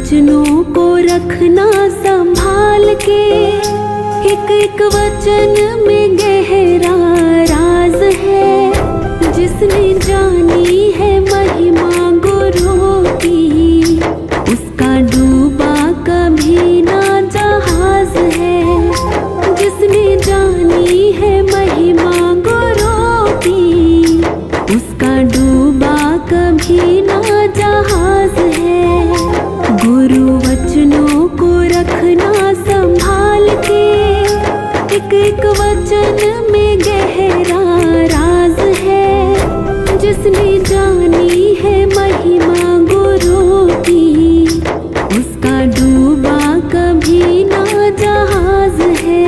वचनों को रखना संभाल के, एक एक वचन में गहरा राज है। जिसने जानी है महिमा गुरु की, उसका डूबा कभी ना जहाज है। जिसने जानी है महिमा गुरु की, उसका डूबा कभी ना जहाज है। गुरु वचनों को रखना संभाल के, एक एक वचन में गहरा राज है। जिसने जानी है महिमा गुरु की, उसका डूबा कभी ना जहाज है।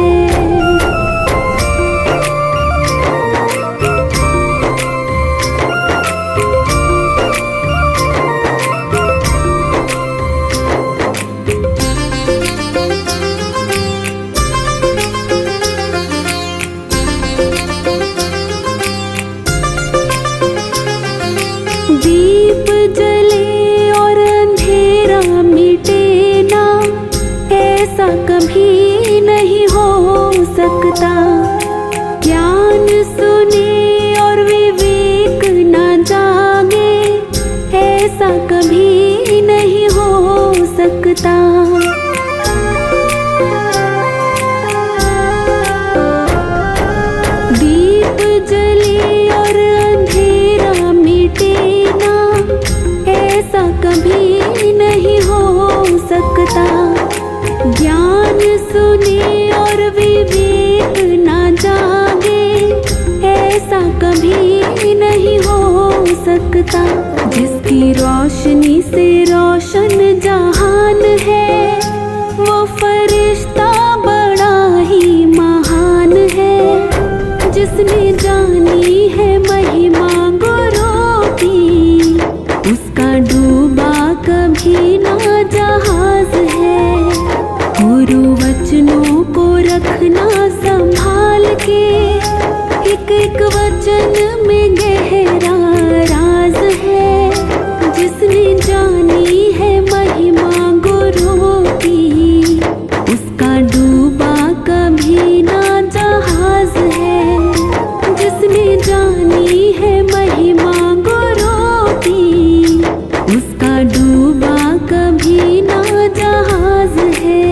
दीप जले और अंधेरा मिटे ना, ऐसा कभी नहीं हो सकता। ज्ञान सुने और विवेक ना जागे, ऐसा कभी नहीं हो सकता। दीप जले और अंधेरा मिटे ना, ऐसा कभी नहीं हो सकता। ज्ञान सुने और विवेक ना जागे, ऐसा कभी नहीं हो सकता। जिसकी रोशनी से रोशन जहान है, वो फरिश्ता बड़ा ही महान है। जिसने जानी है महिमा गुरु की, उसका डूबा कभी ना जहाज है। गुरु वचनों को रखना संभाल के, एक एक वचन में गहरा राज है। जिसने जानी है महिमा गुरु की, उसका डूबा कभी ना जहाज है। जिसने जानी है महिमा गुरु की, उसका डूबा कभी ना जहाज है।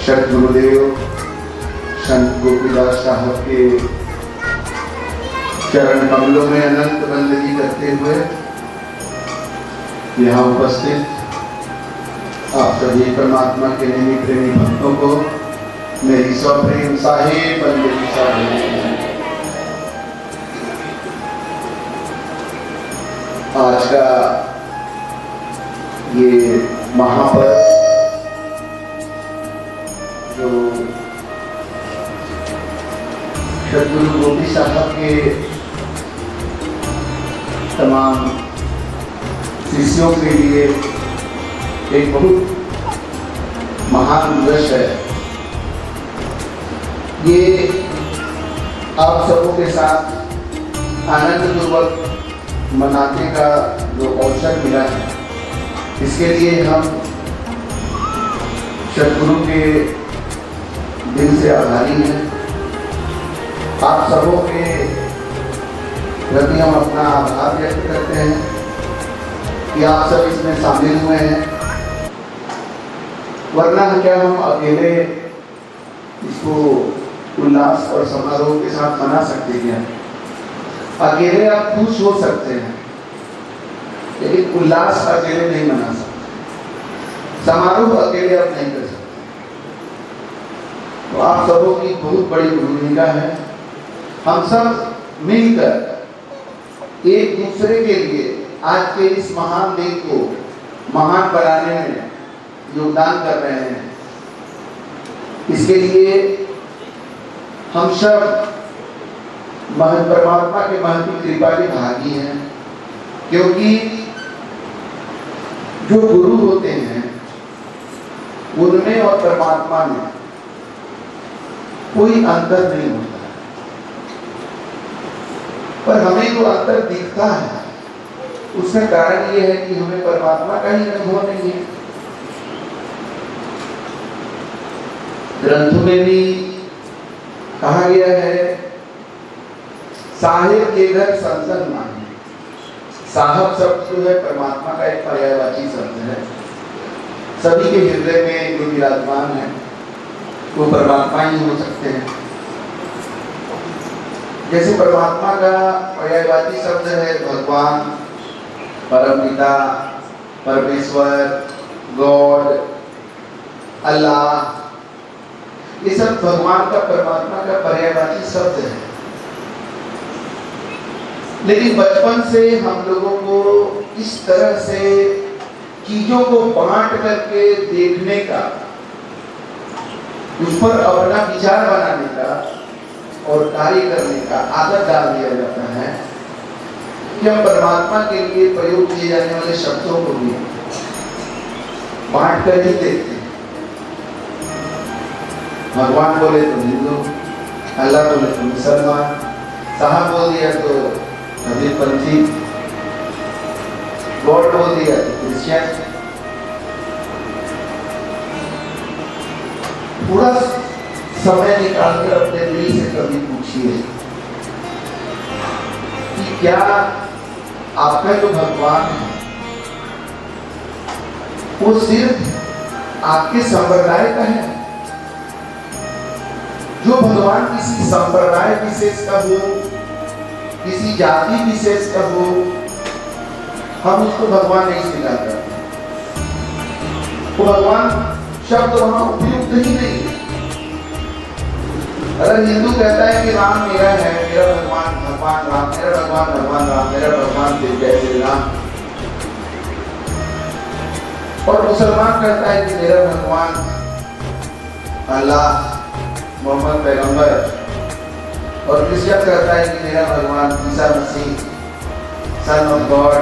शत गुरुदेव संत गोपीदास साहब के चरण कमलों में अनंत बंदगी करते हुए यहाँ उपस्थित आप सभी परमात्मा के निमी प्रेमी भक्तों को मेरी सप्रेम साहिब बंदगी साहिब। आज का ये महापर्व जो सदगुरु गोपी साहब के तमाम शिष्यों के लिए एक बहुत महान दिवस है। ये आप सबों के साथ आनंद पूर्वक मनाने का जो अवसर मिला है, इसके लिए हम सद्गुरु के दिल से आभारी हैं। आप सबों के प्रति हम अपना आभार व्यक्त करते हैं कि आप सब इसमें शामिल हुए हैं, वरना क्या हम अकेले इसको उल्लास और समारोह के साथ मना सकते हैं। अकेले आप खुश हो सकते हैं, लेकिन उल्लास अकेले नहीं मना सकते, समारोह अकेले आप नहीं कर सकते। तो आप सबों की बहुत बड़ी भूमिका है। हम सब मिलकर एक दूसरे के लिए आज के इस महान दिन को महान बनाने में योगदान कर रहे हैं। इसके लिए हम सब परमात्मा के महत्व कृपा के भागी हैं, क्योंकि जो गुरु होते हैं उनमें और परमात्मा में कोई अंतर नहीं होता, पर हमें जो अंतर दिखता है उसका कारण यह है कि हमें परमात्मा का ही अनुभव नहीं है। ग्रंथों में भी कहा गया है, साहिब के घर संतन माने। साहब शब्द जो है परमात्मा का एक पर्यायवाची शब्द है। सभी के हृदय में जो विराजमान है वो परमात्मा ही हो सकते हैं। जैसे परमात्मा का पर्यायवाची शब्द है भगवान, परमपिता, परमेश्वर, गॉड, अल्लाह, ये सब भगवान का परमात्मा का पर्यायवाची शब्द है। लेकिन बचपन से हम लोगों को इस तरह से चीजों को बांट करके देखने का, उस पर अपना विचार बनाने का और कार्य करने का आदत डाल दिया जाता है कि हम परमात्मा के लिए प्रयोग किए जाने वाले शब्दों को भी बांट कर ही देखते हैं। भगवान बोले तो हिंदू, अल्लाह बोले तो मुसलमान, साहब बोल दिया तो कबीरपंथी, गॉड बोल दिया तो क्रिश्चियन। पूरा समय निकालकर अपने दिल से कभी पूछिए कि क्या आपका जो भगवान है वो सिर्फ आपके संप्रदाय का है? जो भगवान किसी संप्रदाय विशेष का हो, किसी जाति विशेष का हो, हम उसको भगवान नहीं स्वीकार करते। वो भगवान शब्द वहां उपयुक्त ही नहीं है। अगर हिंदू कहता है कि राम मेरा है, मेरा भगवान भगवान राम, मेरा भगवान भगवान राम, मेरा भगवान श्री राम, और मुसलमान कहता है कि मेरा भगवान अल्लाह मोहम्मद पैगंबर, और क्रिश्चियन कहता है कि मेरा भगवान Isa Masih son of God,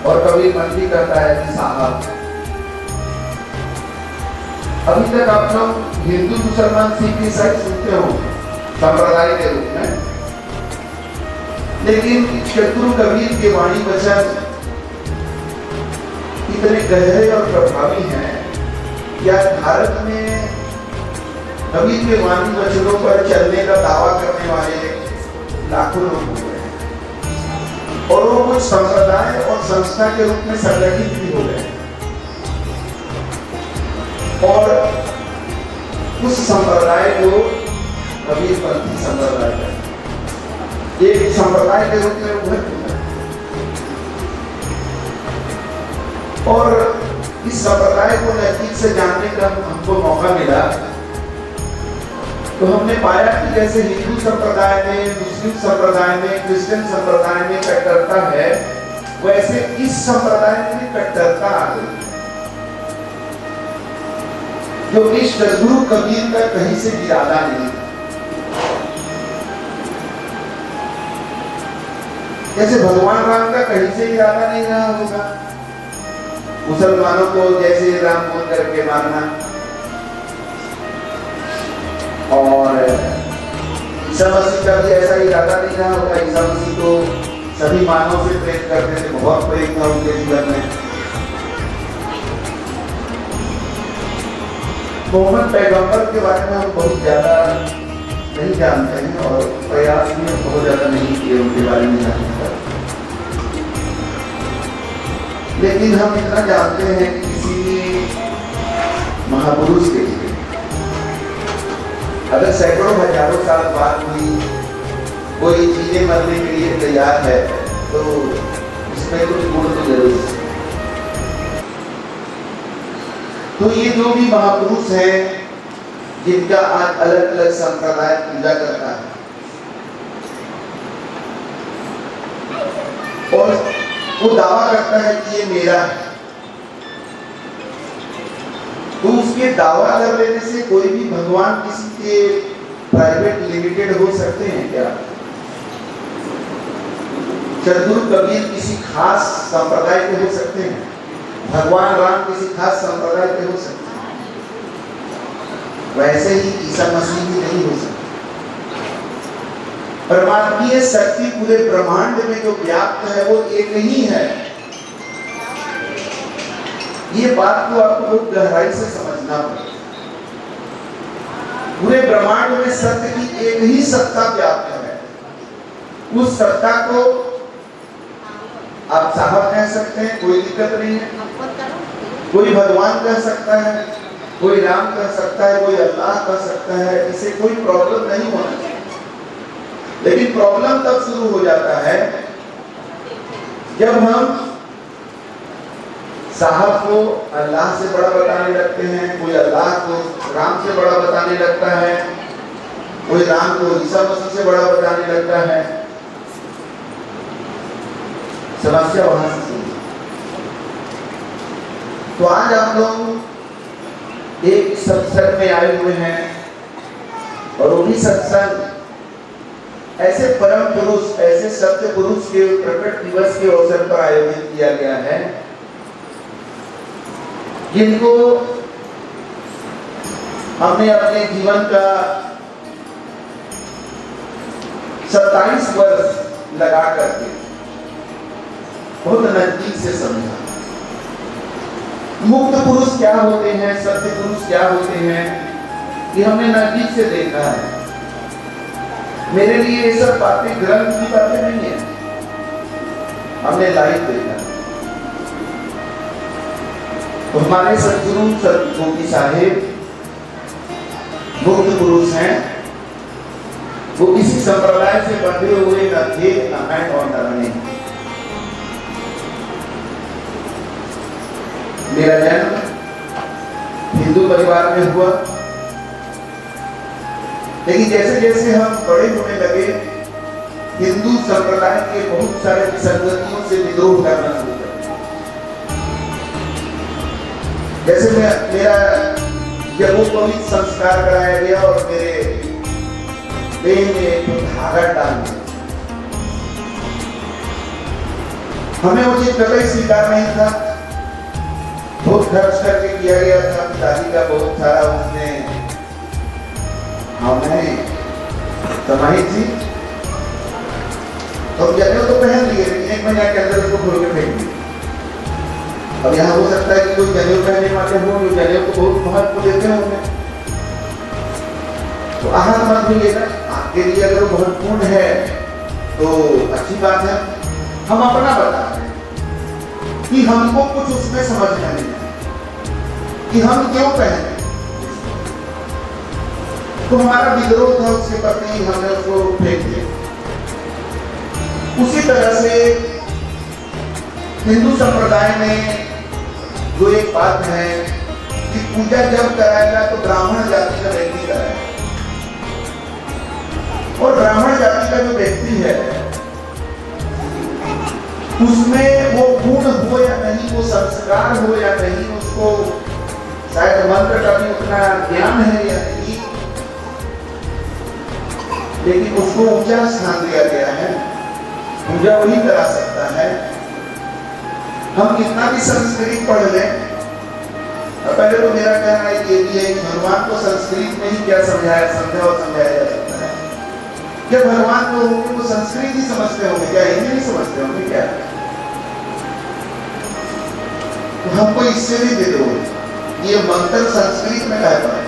और कबीरपंथी कहता है कि साहब। अभी तक आप लोग हिंदू मुसलमान सिख ईसाई सुनते हो संप्रदाय के रूप में, लेकिन सद्गुरु कबीर के वाणी वचन इतने गहरे और प्रभावी हैं कि आज भारत में कबीर के वाणी वचनों पर चलने का दावा करने वाले लाखों लोग हो गए हैं, और वो कुछ संप्रदाय और संस्था के रूप में संगठित भी हो गए, और उस संप्रदाय को कबीरपंथी संप्रदाय का एक संप्रदाय के रूप में उभर चुका है। और इस संप्रदाय को नजदीक से जानने का हमको मौका मिला, तो हमने पाया कि जैसे हिंदू संप्रदाय में, मुस्लिम संप्रदाय में, क्रिश्चियन संप्रदाय में कट्टरता है, वैसे इस संप्रदाय में कट्टरता आ गई, जो कि सद्गुरु कबीर का कहीं से इरादा नहीं। जैसे भगवान राम का कहीं से इरादा नहीं रहा होगा, मुसलमानों को जैसे राम बोल करके मानना, और ईसा मसीह का भी ऐसा इरादा नहीं रहा होगा। ईसा मसीह तो सभी मानव से प्रेम करते थे, बहुत प्रेम था उनके जीवन में। मोहम्मद पैगंबर के बारे में हम बहुत ज्यादा नहीं जानते हैं और प्रयास भी बहुत ज्यादा नहीं किए उनके बारे में जानने का, लेकिन हम इतना जानते हैं कि किसी महापुरुष के लिए अगर सैकड़ों हजारों साल बाद भी कोई जीने मरने के लिए तैयार है तो इसमें कुछ गुण तो जरूर है। तो ये जो भी महापुरुष हैं जिनका आज अलग अलग संप्रदाय पूजा करता है और वो दावा करता है कि ये मेरा है, तो उसके दावा कर लेने से कोई भी भगवान किसी के प्राइवेट लिमिटेड हो सकते हैं क्या? चतुर कबीर किसी खास संप्रदाय के हो सकते हैं? भगवान राम किसी खास संप्रदाय के हो सकते हैं? वैसे ही ईसा मसीह भी नहीं हो सकते। परमात्मीय शक्ति पूरे ब्रह्मांड में जो व्याप्त है वो एक ही है। ये बात को आपको बहुत गहराई से समझना पड़ेगा। पूरे ब्रह्मांड में सत्य की एक ही सत्ता व्याप्त है। उस सत्ता को आप साहब कह सकते हैं, कोई दिक्कत नहीं है। कोई भगवान कह सकता है, कोई राम कह सकता है, कोई अल्लाह कह सकता है, इसे कोई प्रॉब्लम नहीं होना चाहिए। लेकिन प्रॉब्लम तब शुरू हो जाता है जब हम साहब को अल्लाह से बड़ा बताने लगते हैं, कोई अल्लाह को राम से बड़ा बताने लगता है, कोई राम को ईसा मसीह से बड़ा बताने लगता है। समस्या वहां से शुरू। तो आज आप लोग एक सत्संग में आए हुए हैं और वो भी सत्संग ऐसे परम पुरुष, ऐसे सत्य पुरुष के प्रकट दिवस के अवसर पर आयोजित किया गया है जिनको हमने अपने जीवन का 27 वर्ष लगा करके बहुत नजदीक से समझा। मुक्त पुरुष क्या होते हैं, सत्य पुरुष क्या होते हैं, ये हमने नजदीक से देखा है। मेरे लिए ये सब बातें ग्रंथ की बातें नहीं है, हमने लाइव देखा। तो हमारे सदगुरु सतगोपी साहेब मुक्त पुरुष हैं। वो किसी संप्रदाय से बंधे हुए न थे, न हैं और न बने। मेरा जन्म हिंदू परिवार में हुआ, लेकिन जैसे जैसे हम बड़े होने लगे हिंदू संप्रदाय के बहुत सारे विसंगतियों से विद्रोह करना शुरू कर। जैसे मेरा यज्ञोपवीत संस्कार कराया गया और मेरे देह में एक धागा डाल दिया। हमें वो चीज कभी स्वीकार नहीं था, बहुत खर्च करके किया गया था। पिताजी का बहुत सारा उसने हमने समाहित थी, तो जनेऊ तो पहन लिए, लेकिन 1 महीने के अंदर उसको खोल के फेंक दिया। अब यहाँ हो सकता है कि कोई जनेऊ पहनने वाले हो जो जनेऊ को बहुत महत्व देते होंगे, तो आहत मत होइएगा। आपके लिए अगर वो महत्वपूर्ण है तो अच्छी बात है। हम अपना बता रहे हैं कि हमको कुछ उसमें समझ नहीं है कि हम क्यों पहने। तो हमारा विद्रोह था उसके प्रति, हमने उसको फेंक दिया। उसी तरह से हिंदू संप्रदाय में जो एक बात है कि पूजा जब कराएगा तो ब्राह्मण जाति का व्यक्ति कराएगा, और ब्राह्मण जाति का जो व्यक्ति है उसमें वो गुण हो या नहीं, वो संस्कार हो या नहीं, उसको शायद मंत्र का भी उतना ज्ञान है या नहीं, लेकिन उसको ऊंचा स्थान दिया गया है। पूजा वही करा सकता है। हम कितना भी संस्कृत पढ़ लें, पहले तो मेरा कहना ये भी है कि भगवान को संस्कृत में ही क्या समझा और समझाया जा सकता है। क्या भगवान जो होंगे वो संस्कृत ही समझते होंगे क्या, हिंदी नहीं समझते होंगे क्या? तो हमको इससे भी दे दो, ये मंत्र संस्कृत में कह पाए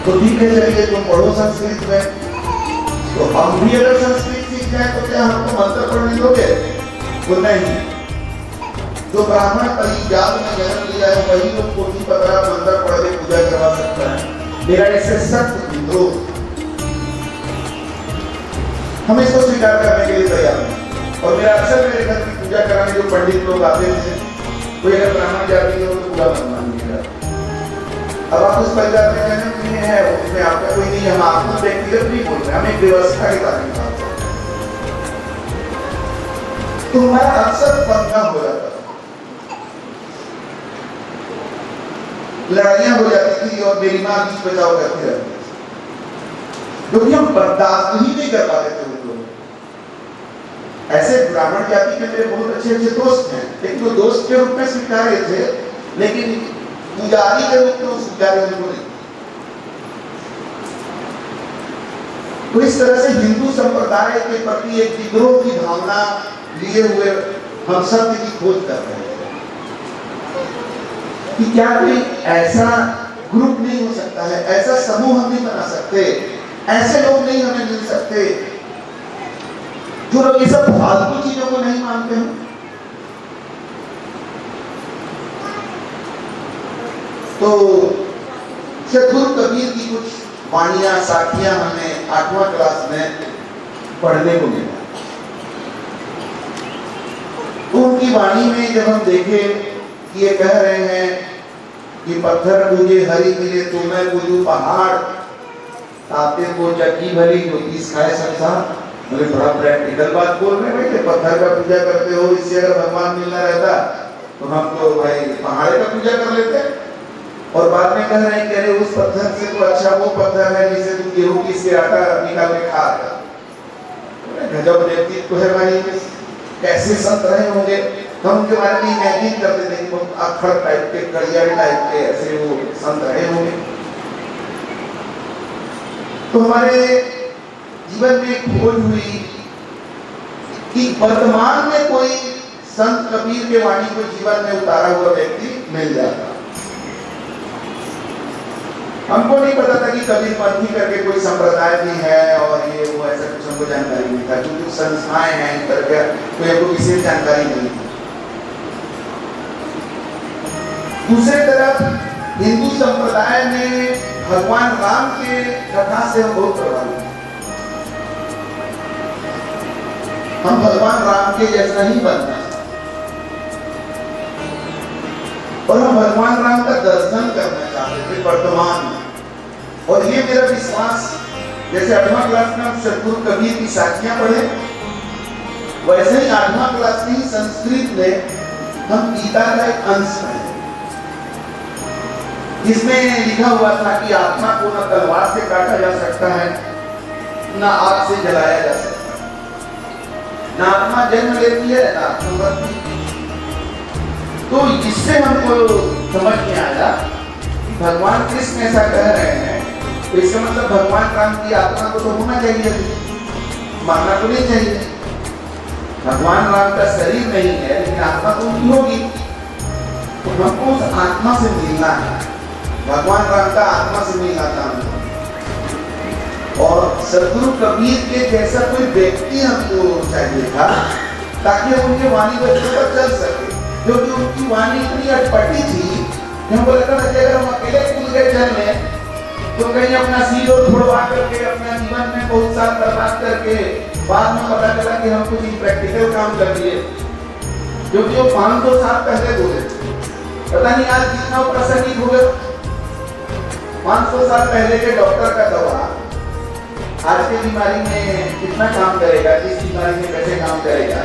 तो ठीक है, चलिए तुम पढ़ो संस्कृत में, तो हम भी अगर संस्कृत सीख जाए तो क्या हमको मंत्र पढ़ने दोगे? वो नहीं। जो ब्राह्मण परिजात में जन्म लिया है वही लोग पोथी पत्रा मंत्र पढ़ के पूजा करवा सकता है। मेरा इससे सख्त विरोध, हम इसको स्वीकार करने के लिए तैयार हैं। और मेरा अक्सर मेरे घर की पूजा कराने जो पंडित लोग आते थे, कोई अगर ब्राह्मण जाति हो तो पूरा मत मानिएगा। अब आप उस परिवार में जन्म लिए हैं, उसमें आपका कोई नहीं, हम आपको व्यक्तिगत नहीं बोल रहे, हम एक व्यवस्था के बारे में बात कर रहे हैं। तो हमारा अक्सर पंगा हो जाता था, लड़ाइयां हो जाती थी और मेरी मां बीच बचाव करती रहती थी, क्योंकि हम बर्दाश्त ही नहीं कर पाते थे उन लोग। ऐसे ब्राह्मण जाति के मेरे बहुत अच्छे अच्छे दोस्त हैं, लेकिन वो दोस्त के रूप में स्वीकार्य थे, लेकिन पुजारी के रूप में स्वीकार्य उनको नहीं। तो इस तरह से हिंदू संप्रदाय के प्रति एक विद्रोह की भावना लिए हुए हम सत्य की खोज कर रहे हैं कि क्या कोई ऐसा ग्रुप नहीं हो सकता है, ऐसा समूह हम नहीं बना सकते, ऐसे लोग नहीं हमें मिल सकते जो लोग ये सब फालतू चीजों को नहीं मानते हैं। तो सदगुरु कबीर की कुछ वाणियां साखियां हमें 8वां क्लास में पढ़ने को मिला। तो उनकी वाणी में जब हम देखे कि ये कह रहे हैं कि पत्थर पूजे हरि मिले तो मैं पूजू पहाड़, ताते को चक्की भली ज्योतिष खाए संसार। मुझे बड़ा प्रैक्टिकल बात बोल रहे हैं भाई, पत्थर का पूजा करते हो, इससे अगर भगवान मिलना रहता तो हम तो भाई पहाड़ का पूजा कर लेते। और बाद में कह रहे हैं कि अरे उस पत्थर से तो अच्छा वो पत्थर है जिसे तुम गेहूं की से आटा निकाल के खा रहे। गजब व्यक्तित्व है भाई, कैसे संत रहे होंगे। हम उनके बारे में इमेजिन करते थे कि बहुत अखड़ टाइप के, कड़ियारे टाइप के ऐसे वो संत रहे होंगे। तो हमारे जीवन में एक खोज हुई कि वर्तमान में कोई संत कबीर के वाणी को जीवन में उतारा हुआ व्यक्ति मिल जाता। हमको नहीं पता था कि कबीर पंथी करके कोई संप्रदाय भी है और ये वो ऐसा कुछ हमको जानकारी नहीं था, क्योंकि संस्थाएं हैं इस तरह का, कोई हमको विशेष जानकारी नहीं थी। दूसरी तरफ हिंदू संप्रदाय में भगवान राम के कथा से हम बहुत प्रभावित हैं। हम भगवान राम के जैसा ही बनना और हम भगवान राम का दर्शन करना चाहते थे वर्तमान में। और ये मेरा विश्वास, जैसे 8वां क्लास में हम सदगुरु कबीर की साखियां पढ़े, वैसे ही 8वां क्लास में संस्कृत में हम गीता का एक अंश पढ़े, जिसमें लिखा हुआ था कि आत्मा को न तलवार से काटा जा सकता है, न आग से जलाया जा सकता है, न आत्मा जन्म लेती है न आत्मा मरती है। तो इससे हमको समझ में आया कि भगवान कृष्ण ऐसा कह रहे हैं, तो इसका मतलब भगवान राम की आत्मा को तो होना चाहिए, मानना तो नहीं चाहिए। भगवान राम का शरीर नहीं है लेकिन आत्मा तो उनकी होगी, तो हमको उस आत्मा से मिलना है, भगवान राम का आत्मा से मिलना था हमको। और सदगुरु कबीर के जैसा कोई व्यक्ति हमको चाहिए था ताकि हम उनके वाणी पर चल सके, क्योंकि उनकी वाणी इतनी अटपटी थी कि हमको लगता था कि अगर हम अकेले कूद गए चलने तो कहीं अपना सील और छोड़वा करके अपना जीवन में बहुत साल बर्बाद करके बाद में पता चला कि हम कुछ प्रैक्टिकल काम कर दिए, क्योंकि वो 500 साल पहले बोले। पता नहीं आज कितना प्रासंगिक हो गया। 500 साल पहले के डॉक्टर का दवा आज की बीमारी में कितना काम करेगा, किस बीमारी में कैसे काम करेगा।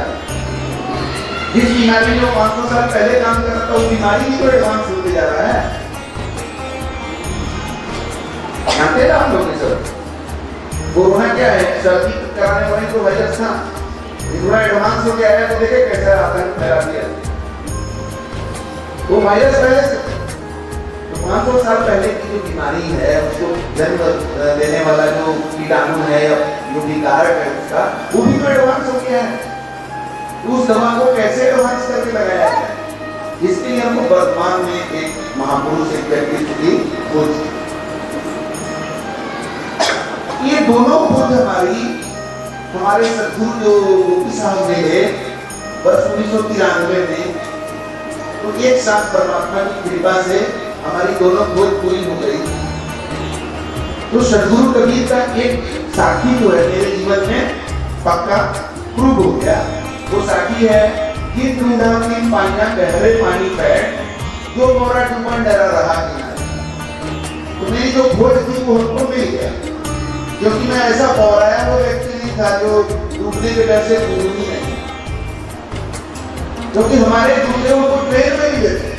जिस बीमारी में 500 साल पहले काम कर रहा था वो बीमारी भी तो एडवांस होते जा रहा है। जानते ना हम लोग सर, कोरोना क्या है, सर्दी कराने वाली तो वायरस था, थोड़ा एडवांस हो गया है, तो देखे कैसा आतंक फैला दिया। वो वायरस पहले से तो 500 साल पहले की जो बीमारी है उसको जन्म देने वाला जो कीटाणु है या जो भी कारक है उसका, वो भी तो एडवांस हो गया है। उस दवा को कैसे एडवांस करके लगाया जाए, इसके लिए हमको वर्तमान में एक महापुरुष, एक व्यक्तित्व की खोज। ये दोनों खोज हमारे सदगुरु जो गोपी साहब ने वर्ष 1993 में, तो एक साथ परमात्मा की कृपा से हमारी दोनों खोज पूरी हो गई। तो सदगुरु कबीर का एक साथी जो है मेरे जीवन में पक्का प्रूव हो गया। वो साथी है कि ढूंढा तीन पानियां गहरे पानी बैठ, जो मोरा डूबन डरा रहा किनारे। तो मेरी जो खोज थी वो हमको मिल गया, क्योंकि मैं ऐसा पौराया वो व्यक्ति नहीं था जो डूबने के डर से डूब ही नहीं। क्योंकि हमारे दूसरे को ट्रेन में भी लेते,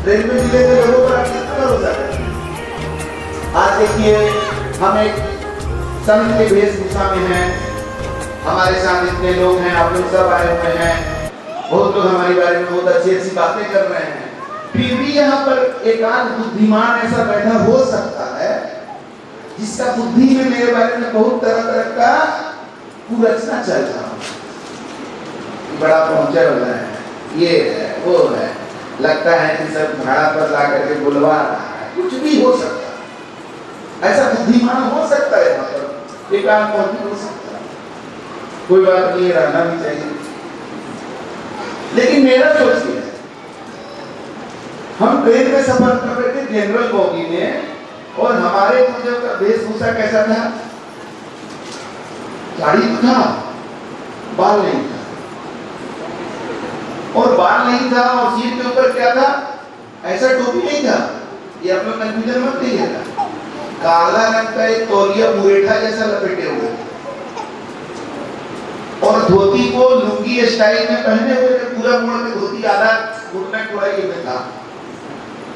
ट्रेन में मिले थे लोगों पर आप कितना भरोसा करते। आज देखिए हम एक संत के वेशभूषा में हैं, हमारे साथ इतने लोग हैं, आप लोग सब आए हुए हैं, बहुत लोग हमारे बारे में बहुत अच्छी अच्छी बातें कर रहे हैं। फिर भी यहाँ पर एक आध बुद्धिमान ऐसा बैठा हो सकता है जिसका बुद्धि में मेरे बारे में बहुत तरह तरह का कुरचना चल रहा है। बड़ा पहुंचर हो रहा है, ये है वो है, लगता है कि सब भाड़ा पर ला करके बुलवा रहा है, कुछ भी हो सकता है। ऐसा बुद्धिमान हो सकता है, यहाँ पर एक आध हो सकता है, कोई बात नहीं, रहना भी चाहिए। लेकिन मेरा सोचिए, हम ट्रेन में सफर कर रहे थे जनरल बोगी में, और हमारे पूजन का वेशभूषा कैसा था? साड़ी था, बाल नहीं था, और बाल नहीं था, और सीट के ऊपर क्या था? ऐसा टोपी नहीं था, ये आप लोग कंफ्यूजन मत कीजिएगा। काला रंग का एक तौलिया मुरेठा जैसा लपेटे हुए, और धोती को लुंगी स्टाइल में पहने हुए थे, पूरा मोड़ में धोती आधा घुटना चौड़ाई में था,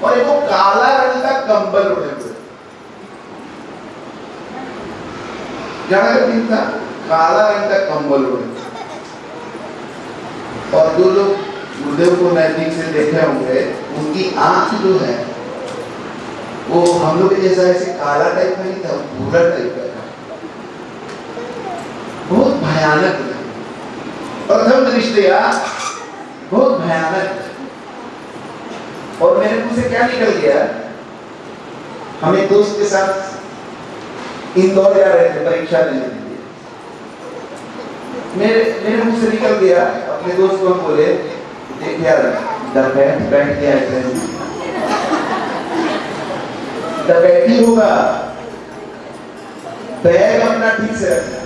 और एक वो काला रंग का कंबल ओढ़े हुए। जाना दिन था, काला रंग का कंबल ओढ़े। और जो लोग गुरुदेव को नजदीक से देखे होंगे, उनकी आंख जो है वो हम लोग जैसा ऐसे काला टाइप का नहीं था, भूरा टाइप का था, बहुत भयानक। प्रथम दृष्टया बहुत भयानक। और मेरे मुंह से क्या निकल गया, हम एक दोस्त के साथ इंदौर जा रहे थे परीक्षा देने के लिए, मेरे मुंह से निकल गया, अपने दोस्त को हम बोले, देख यार बैठ गया है, डकैती होगा, बैग अपना ठीक से रखना।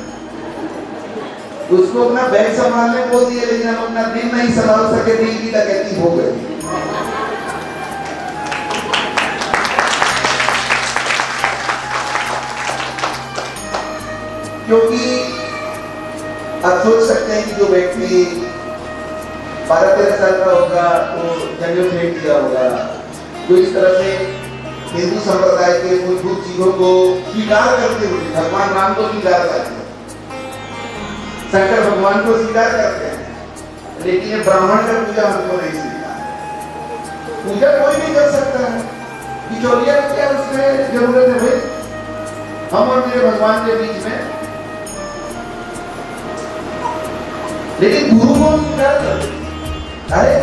उसको अपना बैग संभालने बोल दिए, लेकिन हम अपना दिल नहीं संभाल सके, दिल की डकैती हो गई। क्योंकि आप सोच सकते हैं कि जो व्यक्ति 12-13 साल का होगा तो जंगल फेंक दिया होगा, जो इस तरह से हिंदू संप्रदाय के मूलभूत चीजों को स्वीकार करते हुए, भगवान राम को स्वीकार करते हैं, शंकर भगवान को स्वीकार करते हैं, लेकिन ये ब्राह्मण का पूजा हमको नहीं स्वीकार। पूजा कोई भी कर सकता है, बिचौलिया क्या उसमें जरूरत है भाई? हम और मेरे भगवान के बीच में, लेकिन गुरु को स्वीकार कर। अरे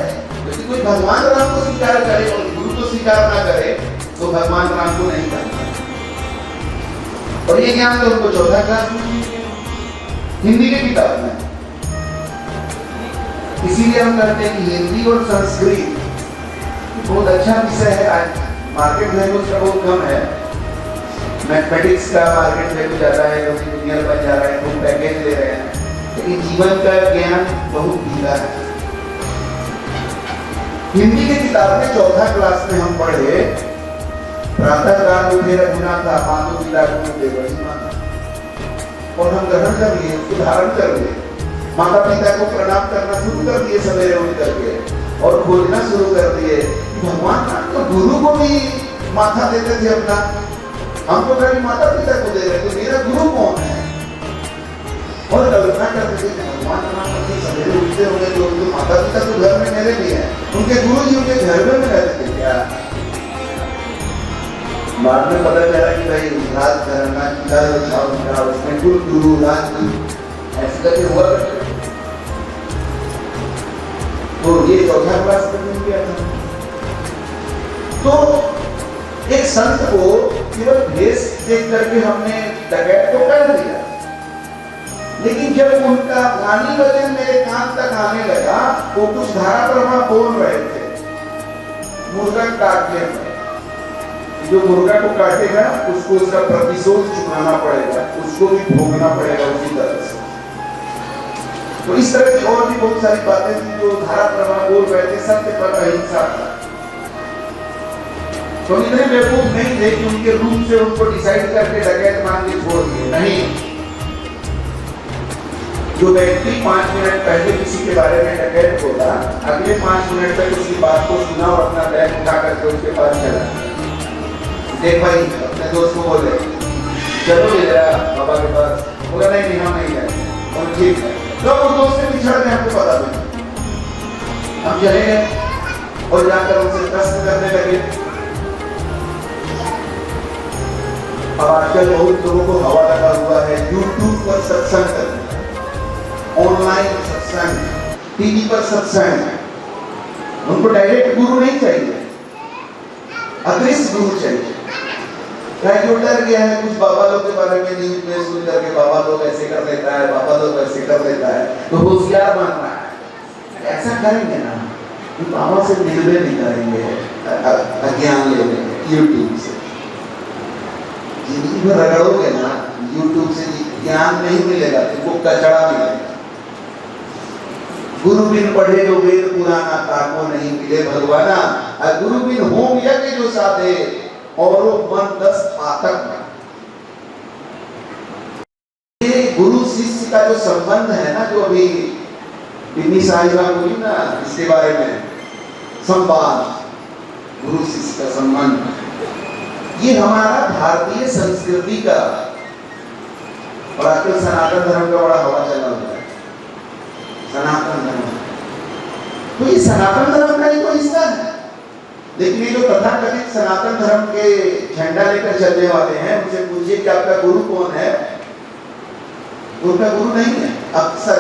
यदि कोई भगवान राम को स्वीकार करे और गुरु को स्वीकार ना करे तो भगवान राम को नहीं करता। और ये ज्ञान तो उनको 4th क्लास में हिंदी की किताब में। इसीलिए हम कहते हैं कि हिंदी और संस्कृत बहुत अच्छा विषय है। आज मार्केट वैल्यू उसका बहुत कम है, मैथमेटिक्स का मार्केट वैल्यू ज्यादा है, क्योंकि इंजीनियर बन जा रहे हैं, लोग पैकेज ले रहे हैं, लेकिन जीवन का ज्ञान बहुत ढीला है। हिंदी की किताब में 4th क्लास में हम पढ़े, प्रातः काल उठे रघुनाथ था, मानो पिता को देवही माता, और हम ग्रहण कर लिए, उसको धारण कर लिए, माता पिता को प्रणाम करना शुरू कर दिए सवेरे उठ करके, और खोजना शुरू कर दिए। भगवान तो गुरु को भी माथा देते थे अपना, हमको कभी माता पिता को दे रहे थे, मेरा गुरु कौन है? और कल्पना करते थे भगवान सवेरे उठते होंगे तो उनके माता पिता तो घर में मेरे भी हैं, उनके गुरु जी उनके घर में रहते थे क्या? बाद में पता चला कि भाई राज घराना था, उसमें कुल गुरु राजगुरु ऐसे करके हुआ करते। तो ये चौथा क्लास में मिल गया था। तो एक संत को केवल भेष देख करके हमने डकैत तो कर दिया, लेकिन जब उनका वाणी वचन मेरे कान तक आने लगा, वो कुछ धारा प्रवाह बोल रहे थे मुर्गा काटने में। जो मुर्गा को काटेगा उसको उसका प्रतिशोध चुकाना पड़ेगा, उसको भी भोगना पड़ेगा उसी तरह से। तो इस तरह की और भी बहुत सारी बातें थी जो धारा प्रवाह बोल रहे थे, सत्य पर अहिंसा था। तो इतने बेवकूफ नहीं थे कि उनके रूप से उनको डिसाइड करके डकैत मान के छोड़ दिए, नहीं। जो व्यक्ति 5 मिनट पहले किसी के बारे में डकैत होता, अगले 5 मिनट तक उसकी बात को सुना और अपना बैग उठा करके उसके पास चला। देख भाई, अपने दोस्त को बोले चलो ले जा बाबा के पास। बोला नहीं हम नहीं जाएंगे। और ठीक है, तो उस दोस्त से पिछड़ गए, हमको पता नहीं। हम चले गए और जाकर उनसे प्रश्न करने लगे। अब आजकल बहुत लोगों को हवा लगा हुआ है यूट्यूब पर सत्संग करने, ऑनलाइन सत्संग, टीवी पर सत्संग। उनको डायरेक्ट गुरु नहीं चाहिए, अदृश्य गुरु चाहिए। जो डर गया है कुछ बाबा लोग के बारे में न्यूज में सुन करके, बाबा लोग ऐसे कर लेता है, बाबा लोग ऐसे कर लेता है, तो होशियार बन रहा है। ऐसा करेंगे ना कि बाबा से निर्भय नहीं करेंगे, अज्ञान ले लेंगे यूट्यूब से। जिंदगी में रगड़ोगे ना यूट्यूब से, ज्ञान नहीं मिलेगा, तुमको कचड़ा मिलेगा। गुरु बिन पढ़े जो वेद पुराना, ताको नहीं मिले भगवाना। गुरु बिन होम यज्ञ जो साधे, और मन 10 आतक। ये गुरु शिष्य का जो संबंध है ना, जो अभी इतनी साहिबा बोली ना इसके बारे में, संवाद गुरु शिष्य का संबंध, ये हमारा भारतीय संस्कृति का और आजकल सनातन धर्म का बड़ा हवा चला हुआ है। सनातन धर्म, तो ये सनातन धर्म का ही तो हिस्सा है। लेकिन ये जो तथाकथित सनातन धर्म के झंडा लेकर चलने वाले हैं, उनसे पूछिए कि आपका गुरु कौन है? उनका गुरु नहीं है। अक्सर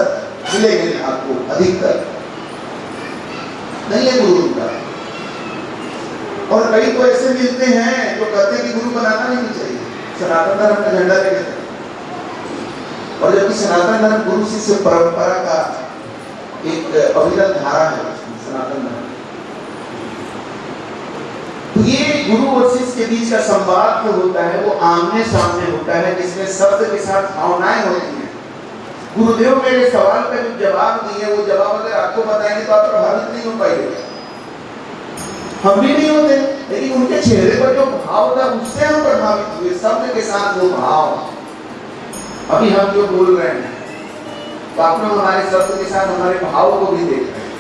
मिलेंगे आपको, अधिकतर नहीं है गुरु उनका। और कई तो ऐसे मिलते हैं जो कहते हैं कि गुरु बनाना नहीं चाहिए, सनातन धर्म का झंडा लेकर। और जबकि सनातन धर्म गुरु शिष्य परंपरा का एक अविरल धारा है, सनातन धर्म। तो ये गुरु और शिष्य के बीच का संवाद जो होता है वो आमने सामने होता है, जिसमें शब्द के साथ भावनाएं होती हैं। गुरुदेव मेरे सवाल का जो जवाब दिए, वो जवाब अगर आपको बताएंगे तो आप प्रभावित नहीं हो पाएंगे। हम भी नहीं होते, लेकिन उनके चेहरे पर जो भाव था उससे हम प्रभावित हुए, शब्द के साथ वो भाव। अभी हम जो बोल रहे हैं तो आप लोग हमारे शब्द के साथ हमारे भाव को भी देख रहे हैं।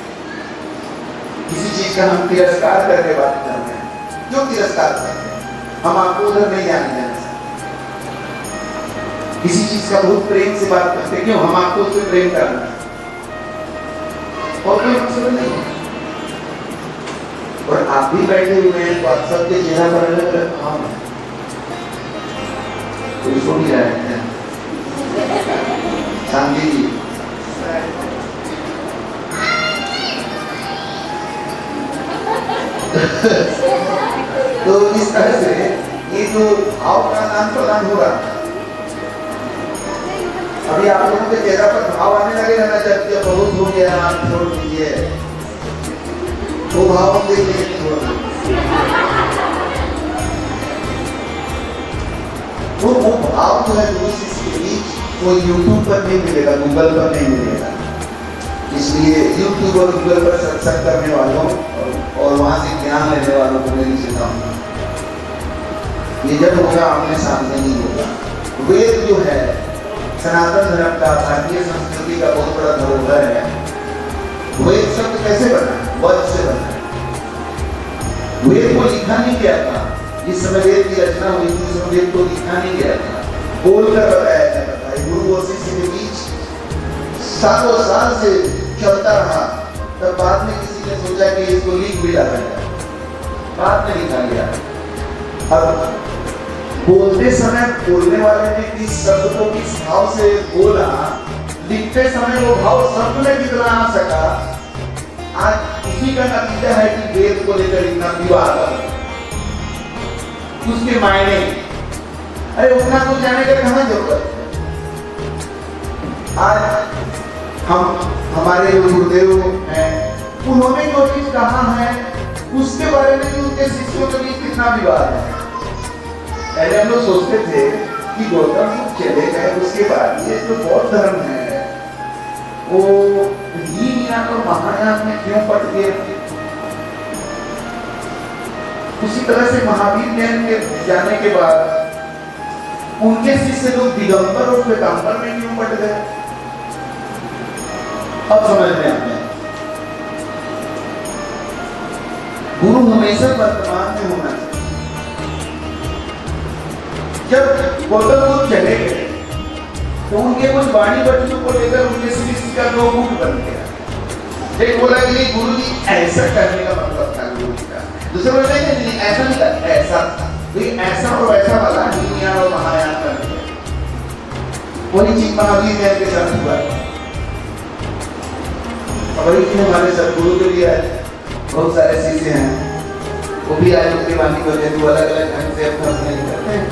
किसी चीज का हम तिरस्कार करके बात कर रहे हैं, क्यों तिरस्कार करते हैं? हम आपको उधर नहीं जाने देना। किसी चीज का बहुत प्रेम से बात करते हैं, क्यों? हम आपको उससे प्रेम करना है, और कोई मकसद नहीं है। और आप भी बैठे हुए हैं तो आप सबके चेहरा पर अलग अलग भाव है, कोई सो नहीं रहे हैं। शांति जी, तो इस तरह से ये जो भाव का आदान प्रदान हो रहा है, अभी आप लोगों के चेहरा पर भाव आने लगेगा ना, जब बहुत हो गया आप छोड़ दीजिए, वो भाव हम देख लेंगे। तो वो भाव जो है गुरु शिष्य के बीच, वो यूट्यूब पर नहीं मिलेगा, गूगल पर नहीं मिलेगा। इसलिए यूट्यूब और गूगल पर सत्संग करने वालों और वहां से ज्ञान लेने वालों को मेरी चेतावनी, ये जब होगा आमने सामने नहीं होगा। वेद जो है सनातन धर्म का, भारतीय संस्कृति का बहुत बड़ा धरोहर है। वेद शब्द कैसे बना? वज्र से बना। वेद को लिखा नहीं गया था, जिस समय वेद की रचना हुई थी उस समय वेद को लिखा नहीं गया था, बोलकर बताया जाता था। गुरु और शिष्य के बीच सालों साल से चलता रहा। तब बाद में किसी ने सोचा कि इसको लिख भी डाला जाए, बाद में लिखा गया। अब बोलते समय बोलने वाले ने किस शब्द को किस भाव से बोला, लिखते समय वो भाव शब्द में कितना आ सका, आज उसी का नतीजा है कि वेद को लेकर इतना विवाद है। उसके मायने अरे उतना तो जाने का कहाँ जरूरत है। आज हमारे जो गुरुदेव हैं उन्होंने जो चीज कहा है उसके बारे में भी उनके शिष्यों के बीच कितना विवाद है। पहले हम लोग सोचते थे कि गौतम बुद्ध चले गए उसके बाद ये जो बौद्ध धर्म है वो हीनयान और महायान में क्यों पड़ गए। उसी तरह से महावीर जैन के जाने के बाद उनके शिष्य लोग दिगंबर और श्वेतांबर में क्यों पड़ गए। अब समझ में आता है गुरु हमेशा वर्तमान में होना चाहिए। जब गौतम बुद्ध चले गए तो उनके कुछ वाणी बच्चों को लेकर उनके शिष्य का दो गुट बन गया। एक बोला कि गुरु जी ऐसा करने का मतलब था गुरु जी का, दूसरा बोला नहीं ऐसा नहीं था, ऐसा था। ऐसा और वैसा वाला हीनयान और महायान कर दिया। वही चीज महावीर जैन के साथ हुआ। वही चीज हमारे सदगुरु के लिए बहुत सारे शिष्य हैं, वो भी आज उनकी वाणी को अलग अलग ढंग से अपने करते हैं।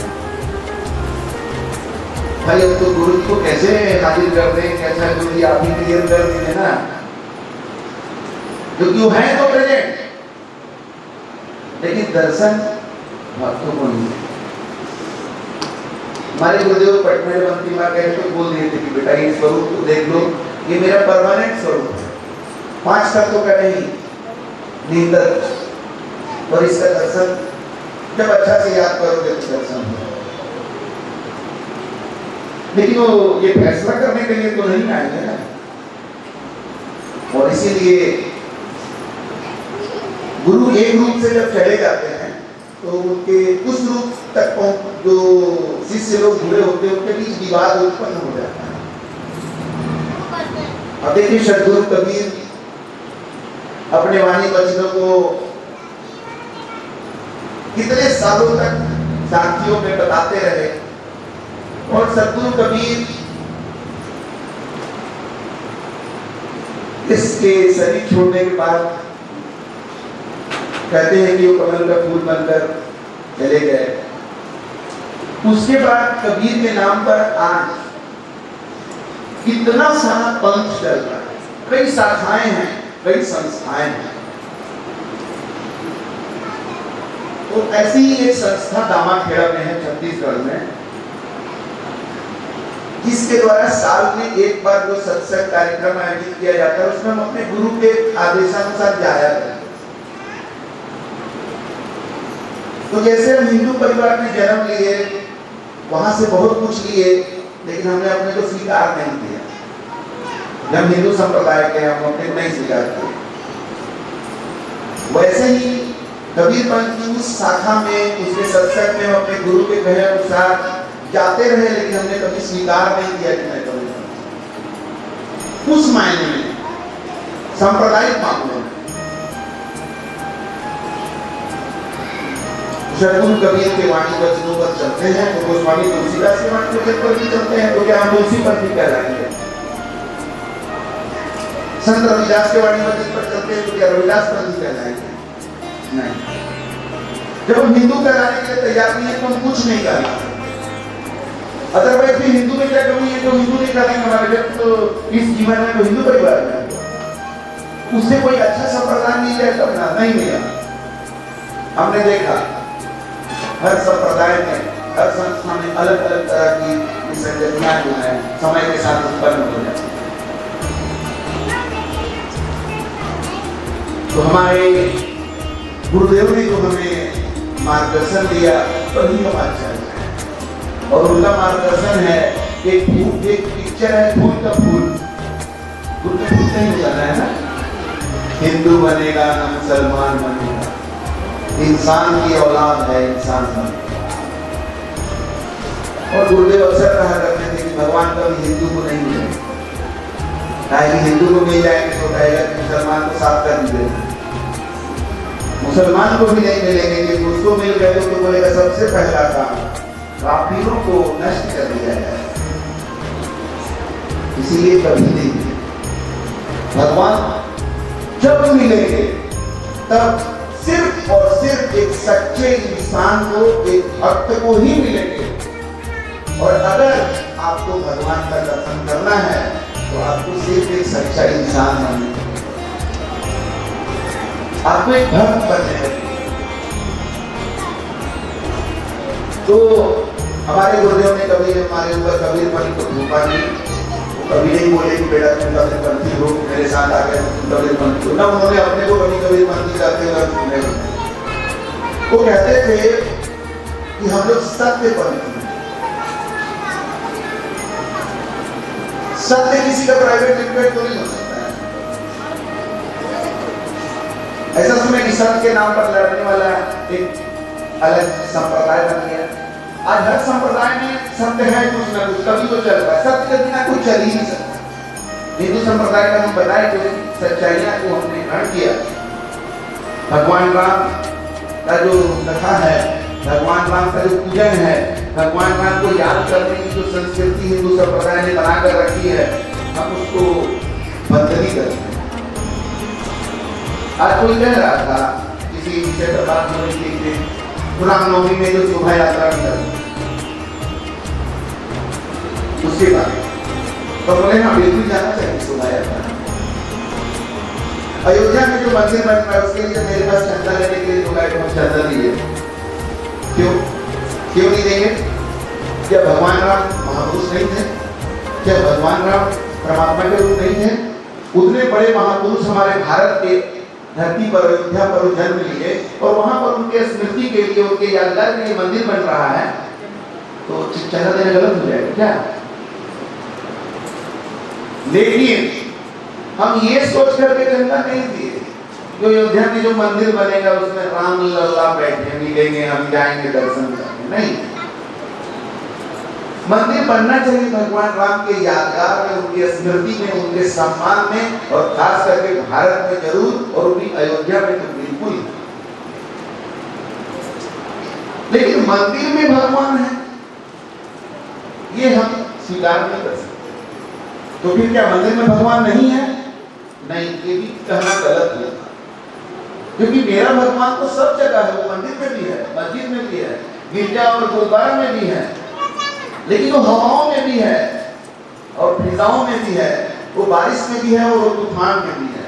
भाई अब तो गुरु जी को कैसे हाजिर कर दें, कैसा गुरु जी आप ही क्लियर कर दीजिए ना, क्योंकि वो है तो प्रेजेंट, लेकिन दर्शन भक्तों को नहीं। हमारे गुरुदेव पटना बंती माँ कह तो बोल दिए थे कि बेटा ये स्वरूप को देख लो, ये मेरा परमानेंट स्वरूप है, 5 तत्वों का नहीं, नींदर। और इसका दर्शन जब अच्छा से याद करोगे तो दर्शन हो। लेकिन वो ये फैसला करने के लिए तो नहीं आएंगे ना, और इसीलिए गुरु एक रूप से जब चले जाते हैं तो उनके उस रूप तक जो शिष्य लोग जुड़े होते हैं उनके बीच विवाद उत्पन्न हो जाता है। अब देखिए सदगुरु कबीर अपने वाणी वचनों को कितने सालों तक साथियों में बताते रहे, और सदगुरु कबीर इसके शरीर छोड़ने के बाद कहते हैं कि वो कमल का फूल बनकर चले गए। उसके बाद कबीर के नाम पर आज कितना सारा पंथ चल रहा है, कई शाखाएं हैं, कई संस्थाएं हैं। तो ऐसी ही एक संस्था दामाखेड़ा में है छत्तीसगढ़ में, जिसके द्वारा साल में एक बार जो सत्संग कार्यक्रम आयोजित किया जाता है उसमें हम अपने गुरु के आदेशानुसार जाया करते। तो जैसे हम हिंदू परिवार में जन्म लिए, वहां से बहुत कुछ लिए, लेकिन हमने अपने को स्वीकार नहीं किया। जब हिंदू संप्रदाय के हम अपने नहीं स्वीकार किए। वैसे ही कबीर पंथ की उस शाखा में, उसके सत्संग में अपने गुरु के कहे अनुसार जाते रहे, लेकिन हमने कभी स्वीकार नहीं किया कि मैं कबीर पंथ। उस मायने में सांप्रदायिक मामलों में सदगुरु कबीर के वाणी वचनों पर चलते हैं तो गोस्वामी तुलसीदास के वाणी वचन पर भी चलते हैं, तो क्या हम उसी पर भी कहलाएंगे। संत रविदास के वाणी वचन पर चलते हैं तो क्या रविदास पर भी कहलाएंगे? नहीं। जब हम हिंदू कहलाने के लिए तैयार नहीं है तो हम कुछ नहीं कहलाते। अदरवाइज भी हिंदू में क्या कमी है जो हिंदू नहीं कहलाएंगे? हमारे व्यक्ति तो इस जीवन में तो हिंदू परिवार में उससे कोई अच्छा संप्रदाय नहीं है, अपना नहीं मिला। हमने देखा हर संप्रदाय में, हर संस्था में अलग अलग तरह की संगतियां जो है समय के साथ उत्पन्न हो जाती है। तो हमारे गुरुदेव ने जो हमें मार्गदर्शन दिया वही हम आज चल रहे हैं, और उनका मार्गदर्शन है एक फूल, एक पिक्चर है फूल का फूल। फूल का फूल नहीं जाना है ना, हिंदू बनेगा ना मुसलमान बनेगा, इंसान की औलाद है, इंसान बनेगा। और गुरुदेव अक्सर कहा करते थे कि भगवान कभी हिंदू को नहीं मिलेगा, हिंदू को मिल जाएंगे तो कहेगा कि मुसलमान को साफ कर दीजिए, मुसलमान को भी नहीं मिलेंगे कि उसको मिल गए तो बोलेगा सबसे पहला काम काफिरों को नष्ट कर दिया जाए। इसीलिए कभी नहीं, भगवान जब मिलेंगे तब सिर्फ और सिर्फ एक सच्चे इंसान को, एक भक्त को ही मिलेंगे। और अगर आपको भगवान का दर्शन करना है तो आपको सिर्फ एक सच्चा इंसान बनना है, आपको एक भक्त बनना है। तो हमारे गुरुदेव ने कभी हमारे ऊपर कबीरपंथी को धोखा दी। वो कभी नहीं बोले कि बेटा तुम कबीरपंथी हो, मेरे साथ आ गए तुम कबीरपंथी हो, ना उन्होंने अपने को कभी कबीरपंथी करते हुए सुनने को। वो कहते थे कि हम लोग सत्य पंथी हैं। सत्य किसी का प्राइवेट लिमिटेड तो नहीं हो सकता है। ऐसा सुने कि सत्य के नाम पर लड़ने वाला एक अलग संप्रदाय बन गया। आज हर संप्रदाय में सत्य है कुछ ना कुछ, कभी तो चल रहा है, सत्य के बिना कुछ चल ही नहीं सकता। हिंदू संप्रदाय का हम बताए जो सच्चाइयां को हमने ग्रहण किया। भगवान राम का जो कथा है, भगवान राम का जो पूजन है, भगवान राम को याद करने की जो संस्कृति हिंदू संप्रदाय ने बनाकर रखी है, हम उसको बंद नहीं करते। आज कोई कह रहा था किसी विषय पर बात हो रही थी, रामनवमी में जो शोभा यात्रा निकली उसके बाद तो बोले हाँ बिल्कुल जाना चाहिए शोभा यात्रा। अयोध्या में जो मंदिर बन रहा है उसके लिए मेरे पास चंदा लेने के लिए लोग आए तो हम चंदा दिए। क्यों नहीं देंगे? क्या भगवान राम महापुरुष नहीं थे? क्या भगवान राम परमात्मा के रूप नहीं थे? उतने बड़े महापुरुष हमारे भारत के धरती पर अयोध्या पर जन्म लिए और वहां पर उनके स्मृति के लिए, उनके यादगार के लिए मंदिर बन रहा है, तो चंदा देना गलत हो जाएगा क्या? लेकिन हम ये सोच करके चंदा नहीं दिए जो अयोध्या में जो मंदिर बनेगा उसमें राम लल्ला बैठे मिलेंगे, हम जाएंगे दर्शन करने, नहीं। मंदिर बनना चाहिए भगवान राम के यादगार में, उनकी स्मृति में, उनके सम्मान में, और खास करके भारत में जरूर और उनकी अयोध्या में तो बिल्कुल। लेकिन मंदिर में भगवान है ये हम स्वीकार नहीं कर सकते। तो फिर क्या मंदिर में भगवान नहीं है? नहीं, ये भी कहना गलत है, क्योंकि मेरा भगवान तो सब जगह है। वो मंदिर में भी है, मस्जिद में भी है, गिरजा और गुरुद्वारा में भी है, लेकिन वो हवाओं में भी है और फिजाओं में भी है, वो बारिश में भी है और वो तूफान में भी है।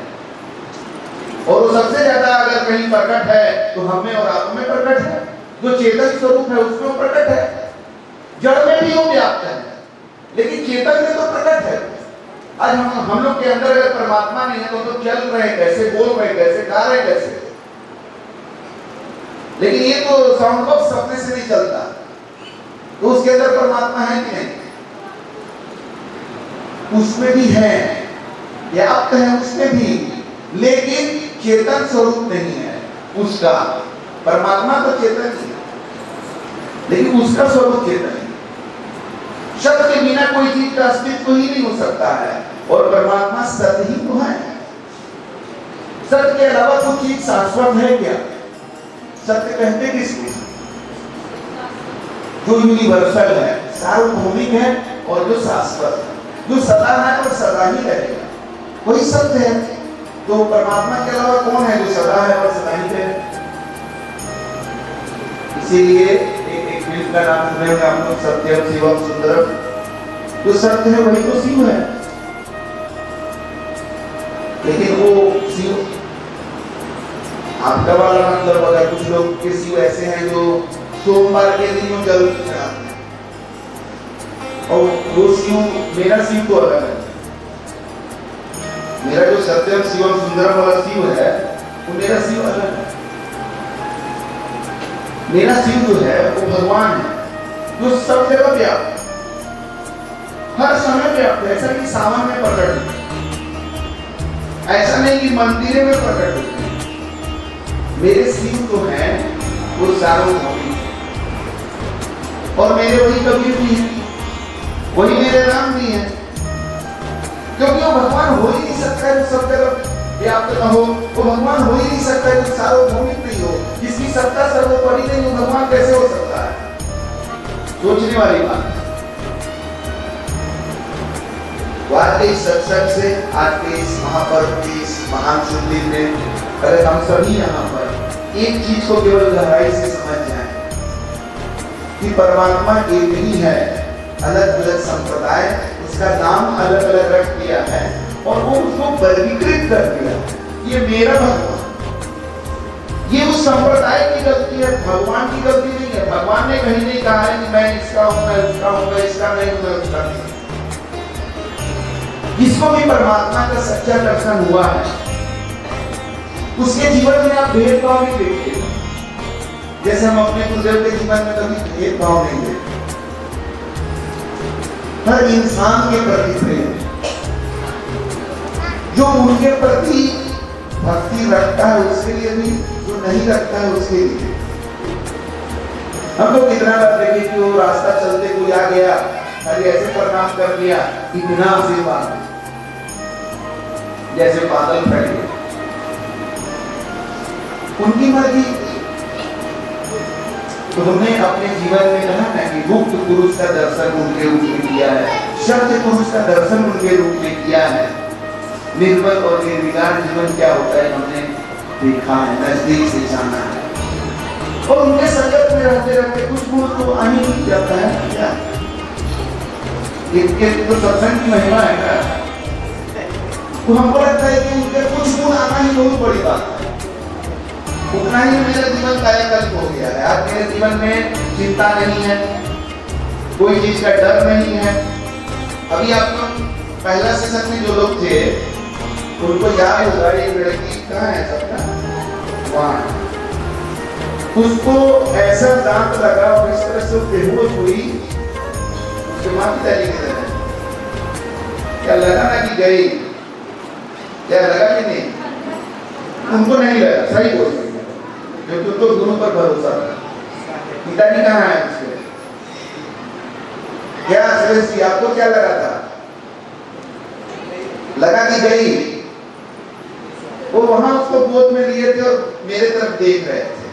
और वो सबसे ज्यादा अगर कहीं प्रकट है तो हमें और आप में प्रकट है। जो चेतन स्वरूप है उसमें वो प्रकट है, जड़ में भी वो व्याप्त है, लेकिन चेतन में तो प्रकट है। आज हम लोग के अंदर अगर परमात्मा नहीं है तो चल रहे कैसे, बोल रहे कैसे, गा रहे कैसे? लेकिन ये तो साउंड बॉक्स अपने से नहीं चलता, तो उसके अंदर परमात्मा है कि नहीं? उसमें भी है, व्याप्त है उसमें भी, लेकिन चेतन स्वरूप नहीं है उसका। परमात्मा तो चेतन ही है, लेकिन उसका स्वरूप चेतन है। सत्य के बिना कोई चीज का अस्तित्व ही नहीं हो सकता है, और परमात्मा सत्य ही तो है। सत्य के अलावा कोई चीज शाश्वत है क्या? सत्य कहते किसको? जो यूनिवर्सल है, सार्वभौमिक है और जो शाश्वत है, जो सदा है और सदा ही रहेगा, वही सत्य है। तो परमात्मा के अलावा कौन है जो सदा है और सदा ही रहेगा? इसीलिए एक फिल्म का नाम सुने होंगे आप लोग, सत्यम शिवम सुंदरम। जो सत्य है वही तो शिव है, लेकिन वो शिव आपका वाला मतलब, अगर कुछ लोग के शिव ऐसे हैं जो सोमवार के दिन वो जल चढ़ाते हैं, और वो शिव, मेरा शिव तो अलग है। मेरा जो सत्यम शिवम सुंदरम वाला शिव है वो मेरा शिव अलग है। मेरा शिव जो है वो भगवान है, जो सब जगह व्याप्त, हर समय व्याप्त है। ऐसा कि सावन में प्रकट है, ऐसा नहीं कि मंदिर में प्रकट होते हैं। मेरे शिव जो है वो सार्वभौमिक है, और मेरे वही कबीर भी है, वही मेरे राम भी है, क्योंकि वो भगवान हो ही नहीं सकता है जो सब जगह व्याप्त न हो। वो भगवान हो ही नहीं सकता है जो सार्वभौमिक नहीं हो, जिसकी सत्ता सर्वोपरि नहीं हो, भगवान कैसे हो सकता है? सोचने वाली बात। आज के इस सत्संग से, आज के इस महापर्व के इस महान शुभ दिन में अगर हम सभी यहाँ पर एक चीज को केवल गहराई से समझ जाएं कि परमात्मा एक ही है, अलग अलग संप्रदाय, उसका नाम अलग अलग रख दिया है और वो उसको वर्गीकृत कर दिया है। ये मेरा भगवान, ये उस संप्रदाय की गलती है, भगवान की गलती नहीं है। भगवान ने कहीं नहीं कहा है कि मैं इसका हूं, मैं उसका हूं, मैं इसका नहीं हूं, मैं उसका नहीं। जिसको भी परमात्मा का सच्चा दर्शन हुआ है उसके जीवन में आप भेदभाव नहीं देखते, जैसे हम अपने गुरुदेव के जीवन में कभी भेदभाव नहीं देखते। हर इंसान के प्रति प्रेम, जो उनके प्रति भक्ति रखता है उसके लिए भी, जो नहीं रखता है उसके लिए। हम लोग कितना बार देखे कि वो रास्ता चलते कोई आ गया, खाली ऐसे प्रणाम कर दिया, इतना आशीर्वाद जैसे बादल फट गए। उनकी मर्जी। तो हमने अपने जीवन में कहा ना कि मुक्त पुरुष का दर्शन उनके रूप में किया है, शब्द पुरुष का दर्शन उनके रूप में किया है। निर्मल और निर्विकार जीवन क्या होता है हमने देखा है, नजदीक से जाना है। और उनके संगत में रहते रहते कुछ गुण तो आ ही जाता है क्या? इनके तो सत्संग की महिमा है ना, तो हमको लगता है कि उनके कुछ गुण आना ही बहुत बड़ी बात है। उतना ही मेरा जीवन कायाकल्प हो गया है। आज मेरे जीवन में चिंता नहीं है, कोई चीज का डर नहीं है। अभी आप लोग पहला सेशन में जो लोग थे उनको याद होगा, एक लड़की कहाँ है सबका, वहाँ उसको ऐसा दांत लगा और इस तरह से बेहोश हुई, उसके माँ पिता जी के तरह क्या लगा ना कि गई, क्या लगा कि नहीं? उनको नहीं लगा, सही बोल रही है, क्योंकि उनको गुरु पर भरोसा था। पिताजी कहाँ है उसके? क्या सुरेश जी आपको क्या लगा था? लगा कि गई। वो वहां उसको गोद में लिए थे और मेरे तरफ देख रहे थे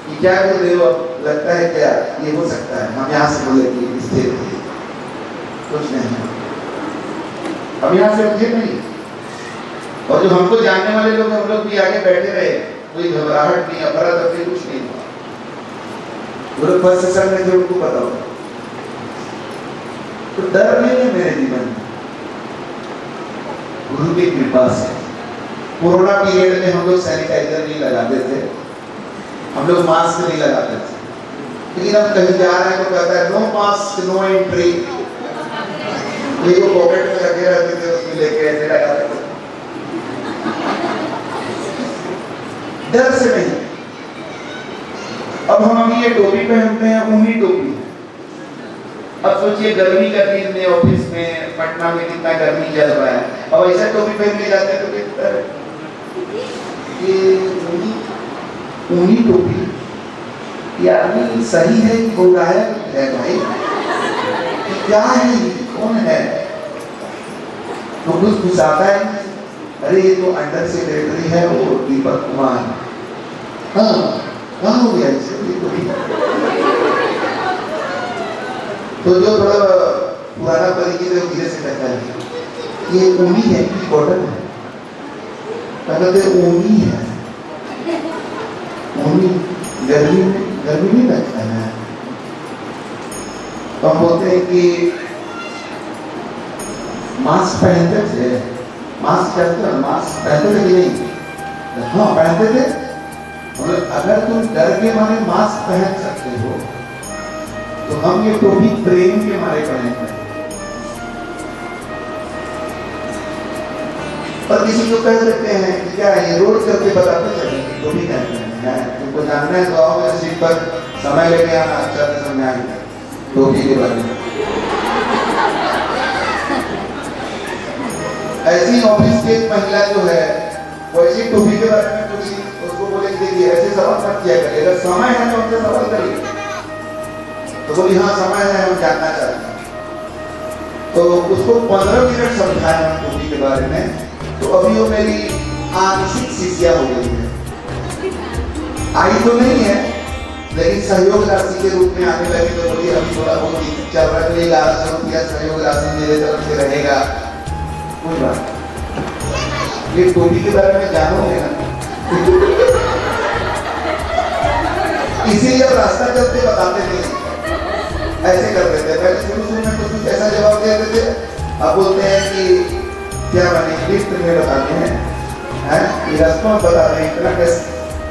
कि क्या गुरुदेव अब लगता है क्या ये हो सकता है? हम यहाँ से बोले कि स्थिर थे, कुछ नहीं, अब यहाँ से उठे नहीं। और जो हमको जानने वाले लोग, हम लोग भी आगे बैठे रहे, कोई घबराहट नहीं, अफरा तफरी कुछ नहीं हुआ। वो लोग फर्स्ट सेशन में थे, उनको पता होगा। तो डर नहीं है मेरे जीवन में, गुरु की कृपा से। कोरोना पीरियड में हम लोग सैनिटाइजर नहीं लगाते थे, हम लोग मास्क नहीं लगाते थे, लेकिन हम कहीं जा रहे हैं तो कहता है नो मास्क नो एंट्री। ये वो पॉकेट में रखे रहते थे, उसमें लेके ऐसे लगाते थे, डर से नहीं। अब हम अभी ये टोपी पहनते हैं, ऊनी टोपी। अब सोचिए गर्मी का दिन में ऑफिस में पटना में कितना गर्मी चल रहा है, अब ऐसा टोपी पहन के जाते हैं तो कितना ये ऊनी टोपी, ये आदमी सही है कि बुरायक है भाई? क्या है ये, कौन है? तो कुछ घुसाता है, अरे ये तो अंडर सेक्रेटरी है वो दीपक कुमार। हाँ कहाँ हो गया इसे? तो जो थोड़ा पुराना परिचित है धीरे से कहता है ये ऊनी है कि कॉटन है? कहते ऊनी है। ऊनी गर्मी नहीं लगता है। तो हम बोलते हैं कि मास्क पहनते थे, मास्क पहनते थे, मास्क पहनते थे कि नहीं? हाँ पहनते थे। अगर तुम डर के मारे मास्क पहन सकते हो तो हम ये टोपी प्रेम के मारे पहनते हैं। और किसी को कह देते हैं कि क्या ये रोड करके बताते चले टोपी पहनते हैं, तुमको जानना है तो आओ मेरे सीट पर, समय लेके आना, अच्छा से समझाएंगे टोपी के बारे में। ऐसी ऑफिस की एक महिला जो है वो ऐसी टोपी के बारे में पूछी, उसको बोले देखिए ऐसे सवाल मत किया करिए, अगर समय है तो हमसे सवाल करिए। तो बोली हाँ समय है, हम जानना चाहते हैं। तो उसको 15 मिनट समझाया हम टोपी के बारे में। तो अभी वो मेरी आंशिक शिष्या हो गई है, आई तो नहीं है लेकिन सहयोग राशि के रूप में आने लगे तो बोलिए अभी थोड़ा बहुत चल रहा है, 1100 रुपया सहयोग राशि मेरे तरफ से रहेगा। कोई बात ये टोपी के बारे में जानोगे ना, इसीलिए अब रास्ता चलते बताते नहीं, ऐसे कर देते हैं। पहले शुरू में कुछ ऐसा जवाब दे देते, अब बोलते हैं कि क्या बने लिफ्ट में बताते हैं, ये रास्ता बता रहे हैं। इतना कैसे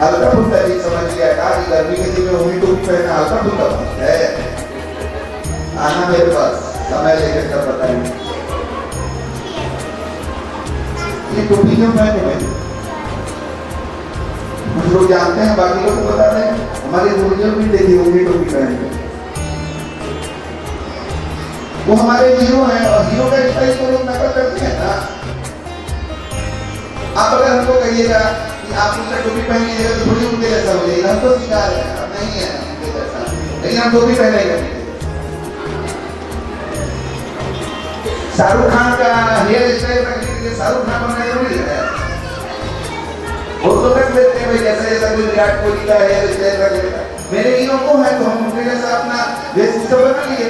हल्का फुल्का चीज समझ लिया था कि गर्मी के दिन में ऊनी टोपी पहनना हल्का फुल्का बात है। आना मेरे पास समय लेकर कर बताएंगे ये टोपी क्यों पहने हैं। कुछ लोग जानते हैं, बाकी लोग बता रहे हैं। हमारे गुरुजन भी देखिए ऊनी टोपी पहने, वो हमारे हीरो हैं और हीरो का स्टाइल को लोग नकल करते हैं ना। आप अगर हमको कहिएगा कि आप उसका टोपी पहन लीजिएगा तो थोड़ी उनके जैसा हो जाएगा, हम तो शिकार है, अब नहीं है उनके जैसा, लेकिन हम टोपी पहनेंगे। शाहरुख खान का हेयर स्टाइल रखने के लिए शाहरुख खान बनना जरूरी है। वो तो रख लेते हैं भाई, जैसा जैसा कोई विराट कोहली का हेयर स्टाइल रख लेता है। मेरे हीरो को है तो हम उनके जैसा अपना वेशभूषा बना लिए।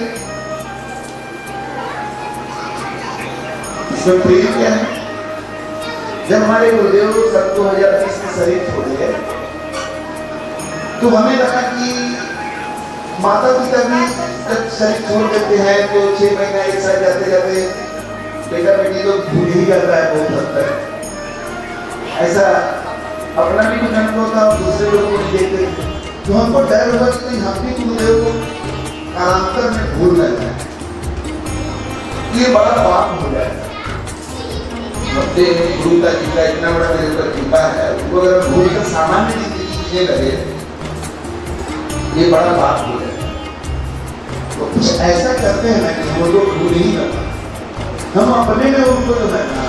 इसमें प्रेम क्या है। जब हमारे गुरुदेव सन 2020 में शरीर छोड़े तो हमें लगा कि माता पिता भी जब शरीर छोड़ देते हैं तो 6 महीना एक साथ जाते जाते बेटा बेटी तो भूल ही जाता है बहुत हद तक। ऐसा अपना भी कुछ अनुभव था और दूसरे लोगों को भी देखते तो हमको डर हुआ कि हम भी गुरुदेव को कालांतर में भूल न जाए, ये बड़ा पाप हो जाएगा। गुरु का जितना इतना बड़ा मेरे ऊपर कृपा है, उनको अगर भूल कर सामान्य जिंदगी जीने लगे ये बड़ा बात हो जाए। तो कुछ ऐसा करते हैं ना कि हम लोग भूल ही ना, हम अपने में उनको जो है ना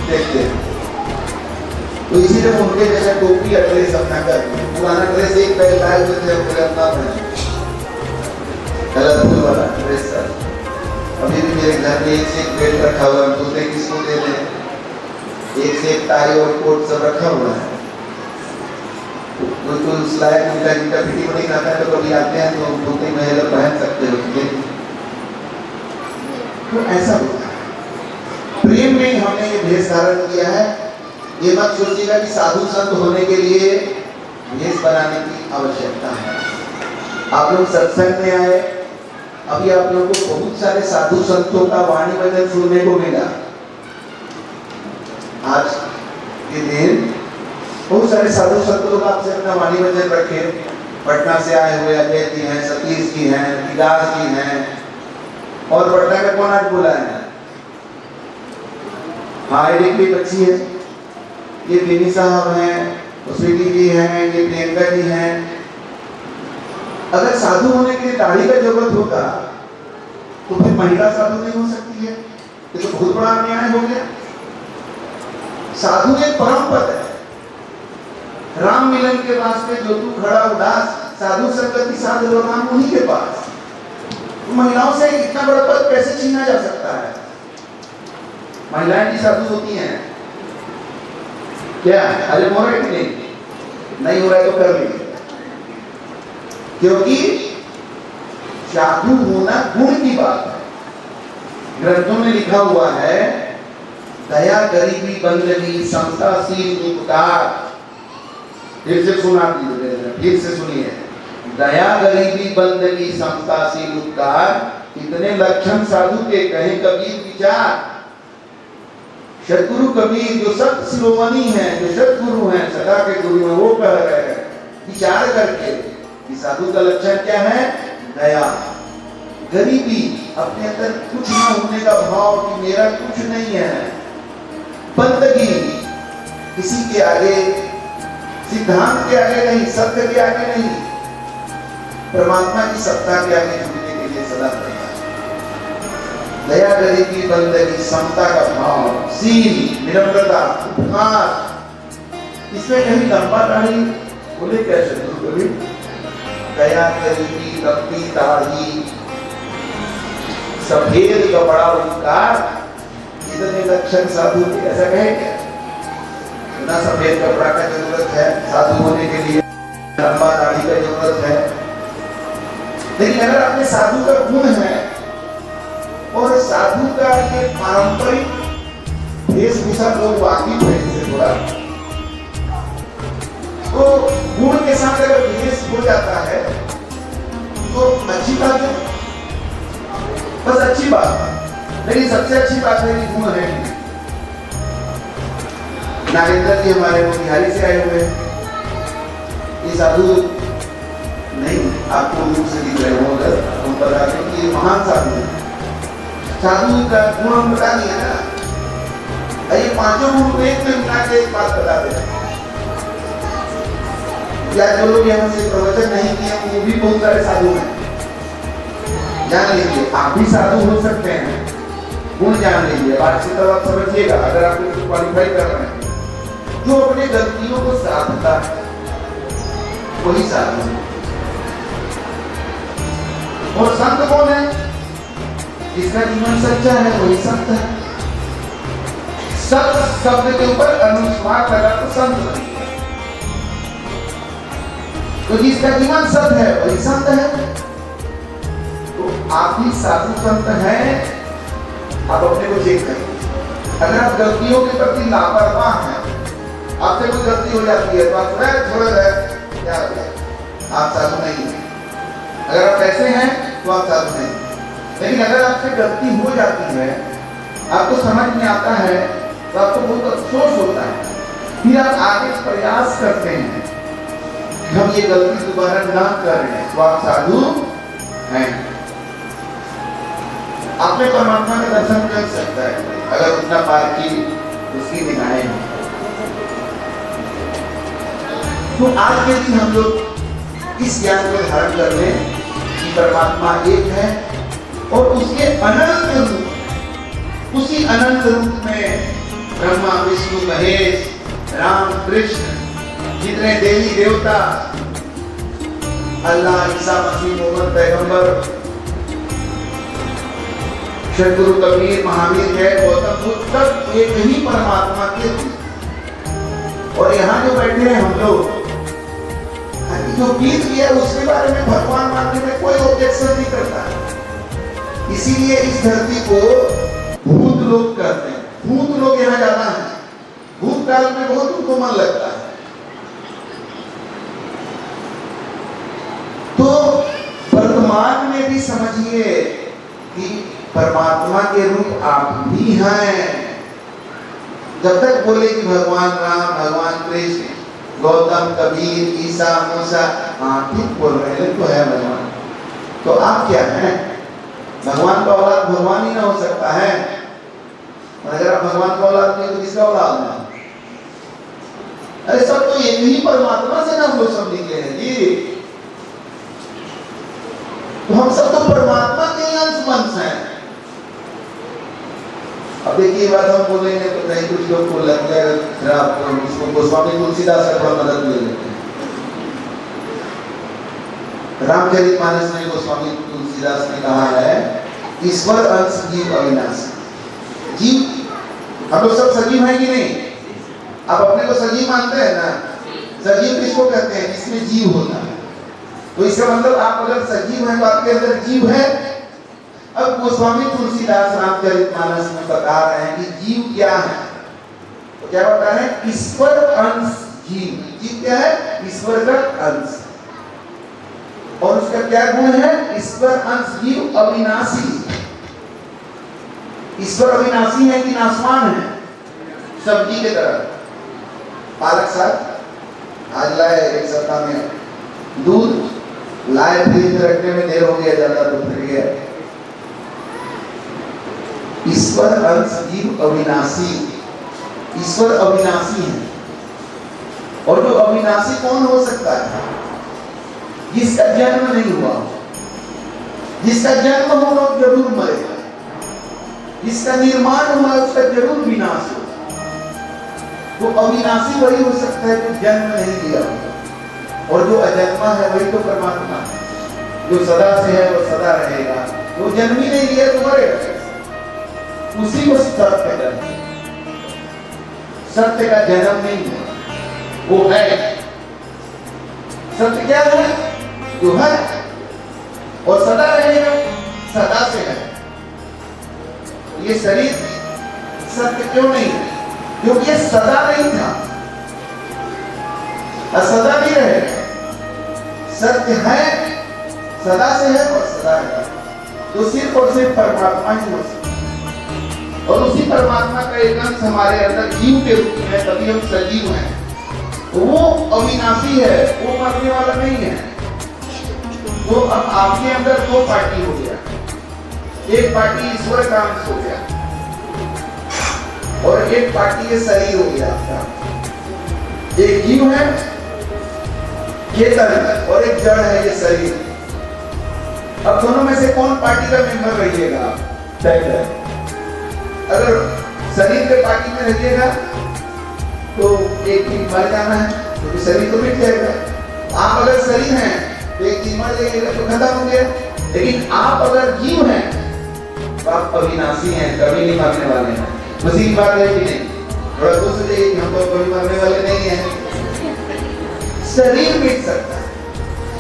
देखते हैं। तो इसीलिए उनके जैसा टोपी या ड्रेस अपना कर, पुराना ड्रेस एक पहले लाए हुए थे अपना कलरफुल वाला ड्रेस था। अभी भी मेरे घर में एक से एक बेल्ट रखा हुआ है, दूसरे किसको दे दें, एक से एक टाई और कोट सब रखा हुआ है। कोई उस लायक उनका जिनका फिटी बड़ी खाता है तो कभी आते हैं तो धोती महिला पहन सकते हो। तो ऐसा होता है प्रेम में हमने ये भेष धारण किया है। ये मत सोचिएगा कि साधु संत होने के लिए भेष बनाने की आवश्यकता है। आप लोग सत्संग में आए, अभी आप लोगों को बहुत सारे साधु संतों का वाणी वचन सुनने को मिला। आज के दिन बहुत सारे साधु संत लोग आपसे अपना वाणी वचन रखे। पटना से आए हुए अजय जी हैं, सतीश जी हैं, विकास जी हैं, और पटना का कौन आज बोला है? हाँ, एक भी बच्ची है, ये बेनी साहब हैं, स्वीटी जी हैं, ये प्रियंका जी हैं। अगर साधु होने के लिए दाढ़ी का जरूरत होता तो फिर महिला साधु नहीं हो सकती है। ये तो बहुत बड़ा अन्याय हो गया। साधु एक परम पद है। राम मिलन के वास्ते जो तू खड़ा उदास, साधु संगति साध लो राम उन्हीं के पास। महिलाओं से इतना बड़ा पद कैसे छीना जा सकता है? महिलाएं भी साधु होती हैं क्या? अरे हो रहा है कि नहीं हो रहा है तो कर लीजिए, क्योंकि साधु होना गुण की बात है। ग्रंथों में लिखा हुआ है दया गरीबी बंदगी समता शील उपकार। फिर से सुना दीजिए, फिर से सुनिए। दया गरीबी बंदगी समता शील उपकार, इतने लक्षण साधु के कहे कबीर विचार। सतगुरु कबीर जो सत शिरोमणि हैं, जो सतगुरु हैं, सदा के गुरु हैं, वो कह रहे हैं विचार करके कि साधु का लक्षण क्या है? दया, गरीबी, अपने अंदर कुछ ना होने का भाव कि मेरा कुछ नहीं है। बंदगी, किसी के आगे, सिद्धांत के आगे नहीं, सत्य के आगे नहीं, परमात्मा की सत्ता के आगे झुकने के लिए सदा तैयार। दया गरीबी बंदगी समता का भाव, शील विनम्रता उपकार। इसमें कहीं लंबा दाढ़ी बोले कैसे कभी? दया गरीबी लंबी दाढ़ी सफेद कपड़ा उपकार, इतने लक्षण साधु के ऐसा कहे क्या? ना सफेद कपड़ा का जरूरत है साधु होने के लिए, लंबा दाढ़ी का जरूरत है, लेकिन अगर आपने साधु का गुण है और साधु का ये पारंपरिक वेशभूषा लोग वाकिफ है इससे थोड़ा, तो गुण के साथ अगर वेश हो जाता है तो अच्छी बात है, बस अच्छी बात है। लेकिन सबसे अच्छी बात है कि गुण है। नागेंद्र जी हमारे वो बिहारी से आए हुए हैं, ये साधु नहीं, आपको दूर से दिख रहे हो, अगर हम बताते हैं कि ये महान साधु है। साधु का गुण हम बता दिया ना, ये पांचों गुण को एक में मिला के एक बात बता देते हैं। या जो लोग यहाँ से प्रवचन नहीं किए वो भी बहुत सारे साधु हैं, जान लीजिए, आप भी साधु हो सकते हैं, गुण जान लीजिए। बात से तब आप समझिएगा, अगर आप इसको क्वालिफाई कर रहे हैं, जो अपने गलतियों को साधता है वही साधु है। और संत कौन है? जिसका जीवन सच्चा है वही संत है। सत्य शब्द के ऊपर अनुस्वार लगा तो संत है। तो जिसका जीवन सत्य है वही संत है। तो आप भी साधु संत हैं, आप अपने को चेक करें। अगर आप गलतियों के प्रति लापरवाह हैं, आपसे कोई गलती हो जाती है तो आप छोड़ रहे, क्या हो गया, आप साधु नहीं हैं। अगर आप ऐसे हैं तो आप साधु नहीं। लेकिन अगर आपसे गलती हो जाती है, आपको समझ में आता है, तो आपको बहुत अफसोस होता है, फिर आप आगे प्रयास करते हैं कि हम ये गलती दोबारा ना करें, तो आप साधु हैं। आप में परमात्मा का दर्शन कर सकता है अगर उतना पार की उसकी निगाहें हैं। तो आज के दिन हम लोग इस ज्ञान को धारण कर लें कि परमात्मा एक है और उसके अनंत रूप, उसी अनंत रूप में ब्रह्मा विष्णु महेश राम कृष्ण जितने देवी देवता, अल्लाह, ईसा मसीह, मोहम्मद पैगंबर, सदगुरु कबीर, महावीर है, गौतम बुद्ध, सब एक ही परमात्मा के रूप। और यहाँ जो बैठे हैं हम लोग, जो बीत गया उसके बारे में भगवान मानने में कोई ऑब्जेक्शन नहीं करता। इसीलिए इस धरती को भूत लोग कहते हैं। भूत लोग यहाँ ज्यादा हैं, भूतकाल में बहुत उनको मन लगता है। तो वर्तमान में भी समझिए कि परमात्मा के रूप आप भी हैं। जब तक बोले कि भगवान राम, भगवान कृष्ण, गौतम, कबीर, ईसा, मूसा, हाँ ठीक बोल रहे हैं, तो है भगवान, तो आप क्या हैं? भगवान का औलाद भगवान ही ना हो सकता है। अगर आप भगवान का औलाद नहीं तो किसका औलाद है? अरे सब तो एक ही परमात्मा से ना हम लोग सब निकले हैं जी। तो हम सब तो परमात्मा के अंश हैं। अब देखिए बात हम बोलेंगे तो नहीं, कुछ लोग को लग जाएगा, आप इसको गोस्वामी तुलसीदास से थोड़ा मदद ले लेते हैं। रामचरितमानस में गोस्वामी तुलसीदास ने कहा है, ईश्वर अंश जीव अविनाशी। जीव हम लोग सब सजीव हैं कि नहीं? आप अपने को सजीव मानते हैं ना? सजीव किसको कहते हैं? जिसमें जीव होता है। तो इसका मतलब आप अगर सजीव हैं तो आपके अंदर जीव है। अब गोस्वामी तुलसीदास रामचरितमानस में बता रहे हैं कि जीव क्या है। तो क्या बता रहे हैं? ईश्वर अंश जीव। जीव क्या है? ईश्वर का अंश। और उसका क्या गुण है? ईश्वर अंश जीव अविनाशी। ईश्वर अविनाशी है कि नाशवान है? सब्जी के तरह। पालक साग आज लाए एक सप्ताह में, दूध लाए फ्रिज में रखने में देर हो गया, ज्यादा तो फिर गया। ईश्वर अंश जीव अविनाशी। ईश्वर अविनाशी है। और जो अविनाशी कौन हो सकता है? जिसका जन्म नहीं हुआ। जिसका जन्म होगा जरूर मरेगा, जिसका निर्माण हुआ उसका जरूर विनाश हो। तो अविनाशी वही हो सकता है जो जन्म नहीं लिया, और जो अजन्मा है वही तो परमात्मा है। जो सदा से है वो सदा रहेगा, वो जन्म ही नहीं लिया तो मरेगा। उसी को सत्य कहते हैं। सत्य का जन्म नहीं है, वो है। सत्य क्या है? जो है। और सदा रहेगा, सदा से है। ये शरीर सत्य क्यों नहीं है? क्योंकि ये सदा नहीं था और सदा नहीं रहेगा। सत्य है, सदा से है और सदा है, तो सिर्फ और सिर्फ परमात्मा ही हो सकता है। और उसी परमात्मा का एक अंश हमारे अंदर जीव के रूप में, तभी हम सजीव हैं। वो अविनाशी है, वो मरने वाला नहीं है। तो अब आपके अंदर दो पार्टी हो गया, एक पार्टी ईश्वर का अंश हो गया और एक पार्टी ये शरीर हो गया आपका। एक जीव है चेतन और एक जड़ है ये शरीर। अब दोनों में से कौन पार्टी का मेंबर रहिएगा? तय है। अगर शरीर के पार्टी में रहिएगा तो एक दिन मर जाना है, क्योंकि शरीर तो मिट जाएगा। आप अगर शरीर हैं तो एक दिन मर जाइएगा तो खत्म हो गया। लेकिन आप अगर जीव हैं तो आप अविनाशी हैं, कभी नहीं मरने वाले हैं। उसी की बात है कि नहीं? थोड़ा सोच लीजिए कि हम तो कभी मरने वाले नहीं हैं। शरीर मिट सकता है,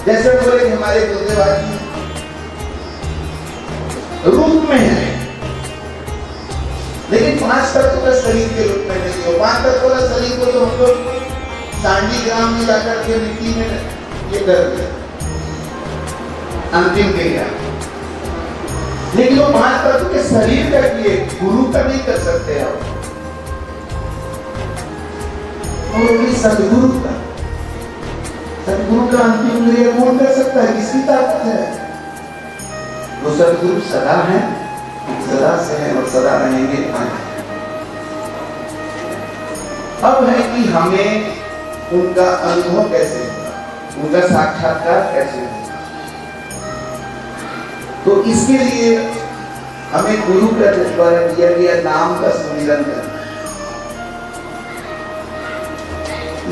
जैसे बोले कि हमारे गुरुदेव आदमी रूप में है, लेकिन 5 तत्व का शरीर के रूप में नहीं हो। 5 तत्व का शरीर को तो हम लोग सांडी ग्राम में जाकर के मिट्टी में ये कर दिया अंतिम क्रिया। लेकिन वो 5 तत्व के शरीर का किए, गुरु का नहीं कर सकते आप। और सदगुरु का, सदगुरु का अंतिम क्रिया कौन कर सकता है? किसकी ताकत है? वो सदगुरु सदा है, सदा से है और सदा रहेंगे। अब है कि हमें उनका अनुभव कैसे होगा, उनका साक्षात्कार कैसे होगा। तो इसके लिए हमें गुरु का द्वारा दिया गया नाम का सुमिरन करना है।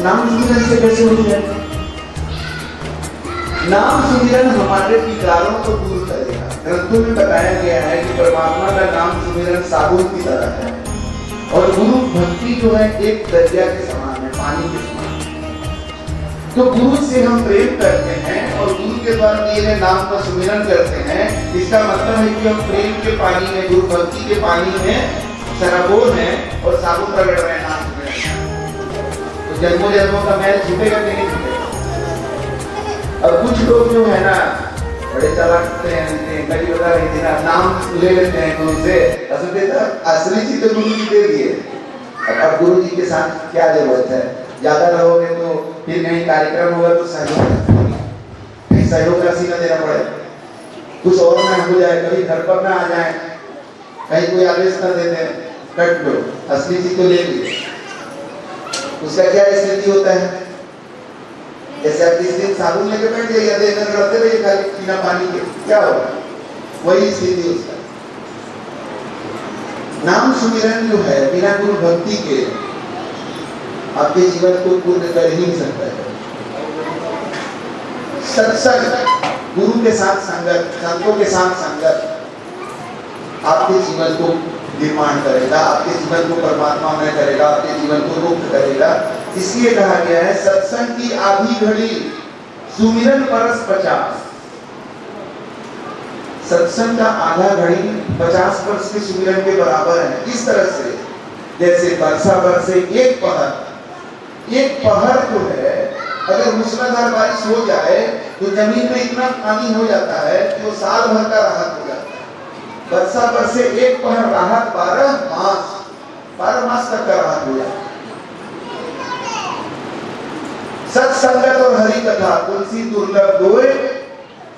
नाम सुमिरन से कैसे हो जाएगा? नाम सुमिरन हमारे विकारों को दूर करेगा। ग्रंथों में बताया गया है कि परमात्मा का नाम सुमिरन साबुन की तरह है और गुरु भक्ति जो है एक दरिया के समान है, पानी के समान। तो गुरु से हम प्रेम करते हैं और गुरु के द्वारा दिए गए नाम का सुमिरन करते हैं। इसका मतलब है कि हम प्रेम के पानी में, गुरु भक्ति के पानी में शराबोर हैं और साबुन रगड़ रहे हैं नाम सुमिरन। तो जन्मों जन्मों का मैल छूटेगा कि नहीं छूटेगा? अब कुछ लोग जो है ना बड़े चालाक होते हैं, कभी बता रही थी ना, नाम ले लेते हैं गुरु से, असली चीज तो गुरु जी दे दिए। अब गुरु जी के साथ क्या जरूरत है? ज्यादा रहोगे तो फिर कहीं कार्यक्रम होगा तो कहीं सहयोग राशि न देना पड़े, कुछ और ना हो जाए, कभी घर पर ना आ जाए, कहीं कोई आदेश न दे दे, कट लो, असली चीज तो ले ली। उसका क्या स्थिति होता है? जैसे आप जिस दिन साबुन लेके बैठ जाइए, देख कर लड़ते रहिए खाली बिना पानी के, क्या होगा? वही स्थिति उसका। नाम सुमिरन जो है बिना गुरु भक्ति के आपके जीवन को पूर्ण कर ही नहीं सकता है। सत्संग, गुरु के साथ संगत, संतों के साथ संगत आपके जीवन को निर्माण करेगा, आपके जीवन को परमात्मा में करेगा, आपके जीवन को मुक्त करेगा। इसलिए कहा गया है सत्संग की आधी घड़ी सुमिरन बरस 50। सत्संग का आधा घड़ी 50 वर्ष के सुमिरन के बराबर है। इस तरह से जैसे वर्षा बरसे एक पहर जो है, अगर मूसलाधार बारिश हो जाए तो जमीन में इतना पानी हो जाता है कि वो साल भर का राहत हो जाता है। वर्षा बरसे एक पहर राहत 12 मास तक का राहत हो जाता है। सत्संगत और हरि कथा तुलसी दुर्लभ दोए,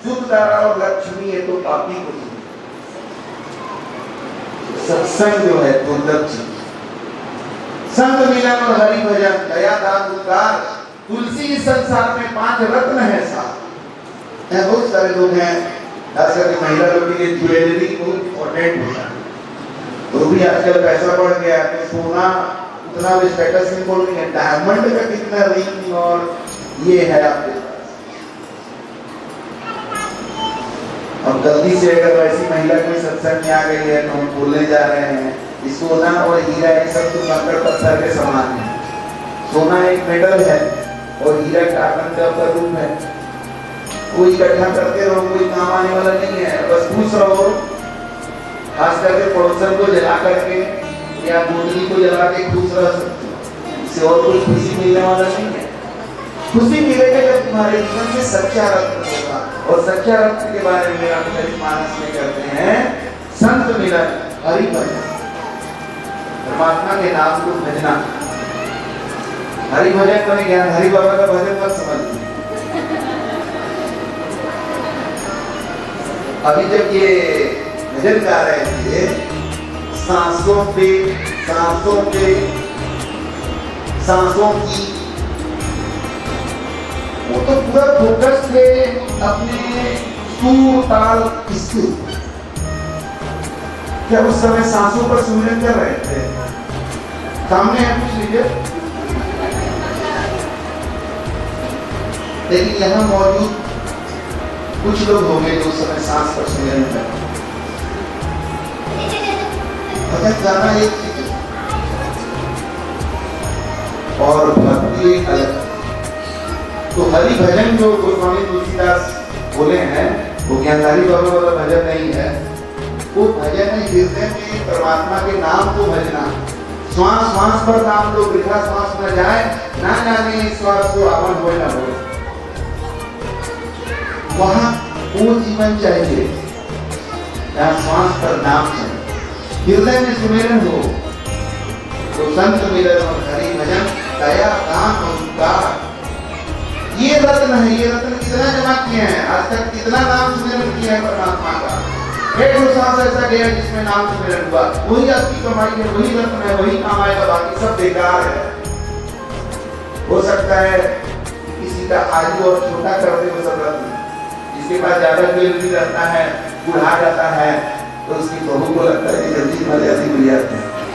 शुद्ध तारा और लक्ष्मी है तो पापी को। सत्संग जो है दुर्लभ चीज, संत मिलन और हरि भजन, दया दान उद्धार, तुलसी इस संसार में 5 रत्न है साथ। बहुत सारे लोग हैं, खास करके महिला लोग के लिए ज्वेलरी बहुत इंपॉर्टेंट होता है। तो भी आजकल पैसा बढ़ गया है तो सोना उतना भी स्टेटस सिंबल नहीं है। डायमंड का कितना रिंग और ये है आपके पास। अब गलती से अगर ऐसी महिला कोई सत्संग में आ गई है तो हम बोलने जा रहे हैं कि सोना और हीरा ये सब तो कंकड़ पत्थर के समान है। सोना एक मेटल है और हीरा कार्बन का रूप है। कोई इकट्ठा करते रहो, कोई काम आने वाला नहीं है। बस खुश रहो, खास करके पड़ोसन को जला करके या गोदली को जला के खुश रह सकते हो, इससे और कोई खुशी मिलने वाला नहीं है। खुशी मिलेगा जब तुम्हारे जीवन में सच्चा रक्त होगा। और सच्चा रक्त के बारे में रामचरितमानस में कहते हैं संत मिलन हरि भजन, परमात्मा के नाम को भजना। हरि भजन को नहीं, ज्ञान हरि बाबा का भजन मत समझिए। अभी जब ये भजन गा रहे थे, सांसों पे सांसों की, वो तो पूरा फोकस थे अपने सुर ताल किसके, क्या उस समय सांसों पर सुमिरन कर रहे थे? सामने है, पूछ लीजिए। लेकिन यहाँ मौजूद कुछ लोग होंगे जो उस समय सांस पर सुमिरन कर रहे। भजन गाना एक चीज और भक्ति एक अलग। तो हरि भजन जो गोस्वामी तुलसीदास बोले हैं वो ज्ञानधारी बाबा वाला भजन नहीं है। वो भजन है हृदय में परमात्मा के नाम को भजना। श्वास श्वास पर नाम लो, वृथा श्वास न जाए, ना जाने इस श्वास को आपन हो न हो। वहां वो जीवन चाहिए जहाँ श्वास पर नाम चाहिए, हृदय में सुमिरन हो। तो संत मिलन और हरि भजन, दया दान और उपकार, ये रत्न है। ये रत्न कितना जमा किए हैं आज तक, कितना नाम सुमिरन किया है परमात्मा का। एक सांस ऐसा गया जिसमें नाम सुमिरन हुआ, वही आपकी कमाई है, वही रत्न है, वही काम आएगा, बाकी सब बेकार है। हो सकता है किसी का आयु और छोटा कर दे वो सब रत्न, जिसके पास ज्यादा ज्वेलरी रहता है, बुढ़ा जाता है, तो उसकी बहू को लगता है कि जल्दी मर्यादा मिल जाते हैं।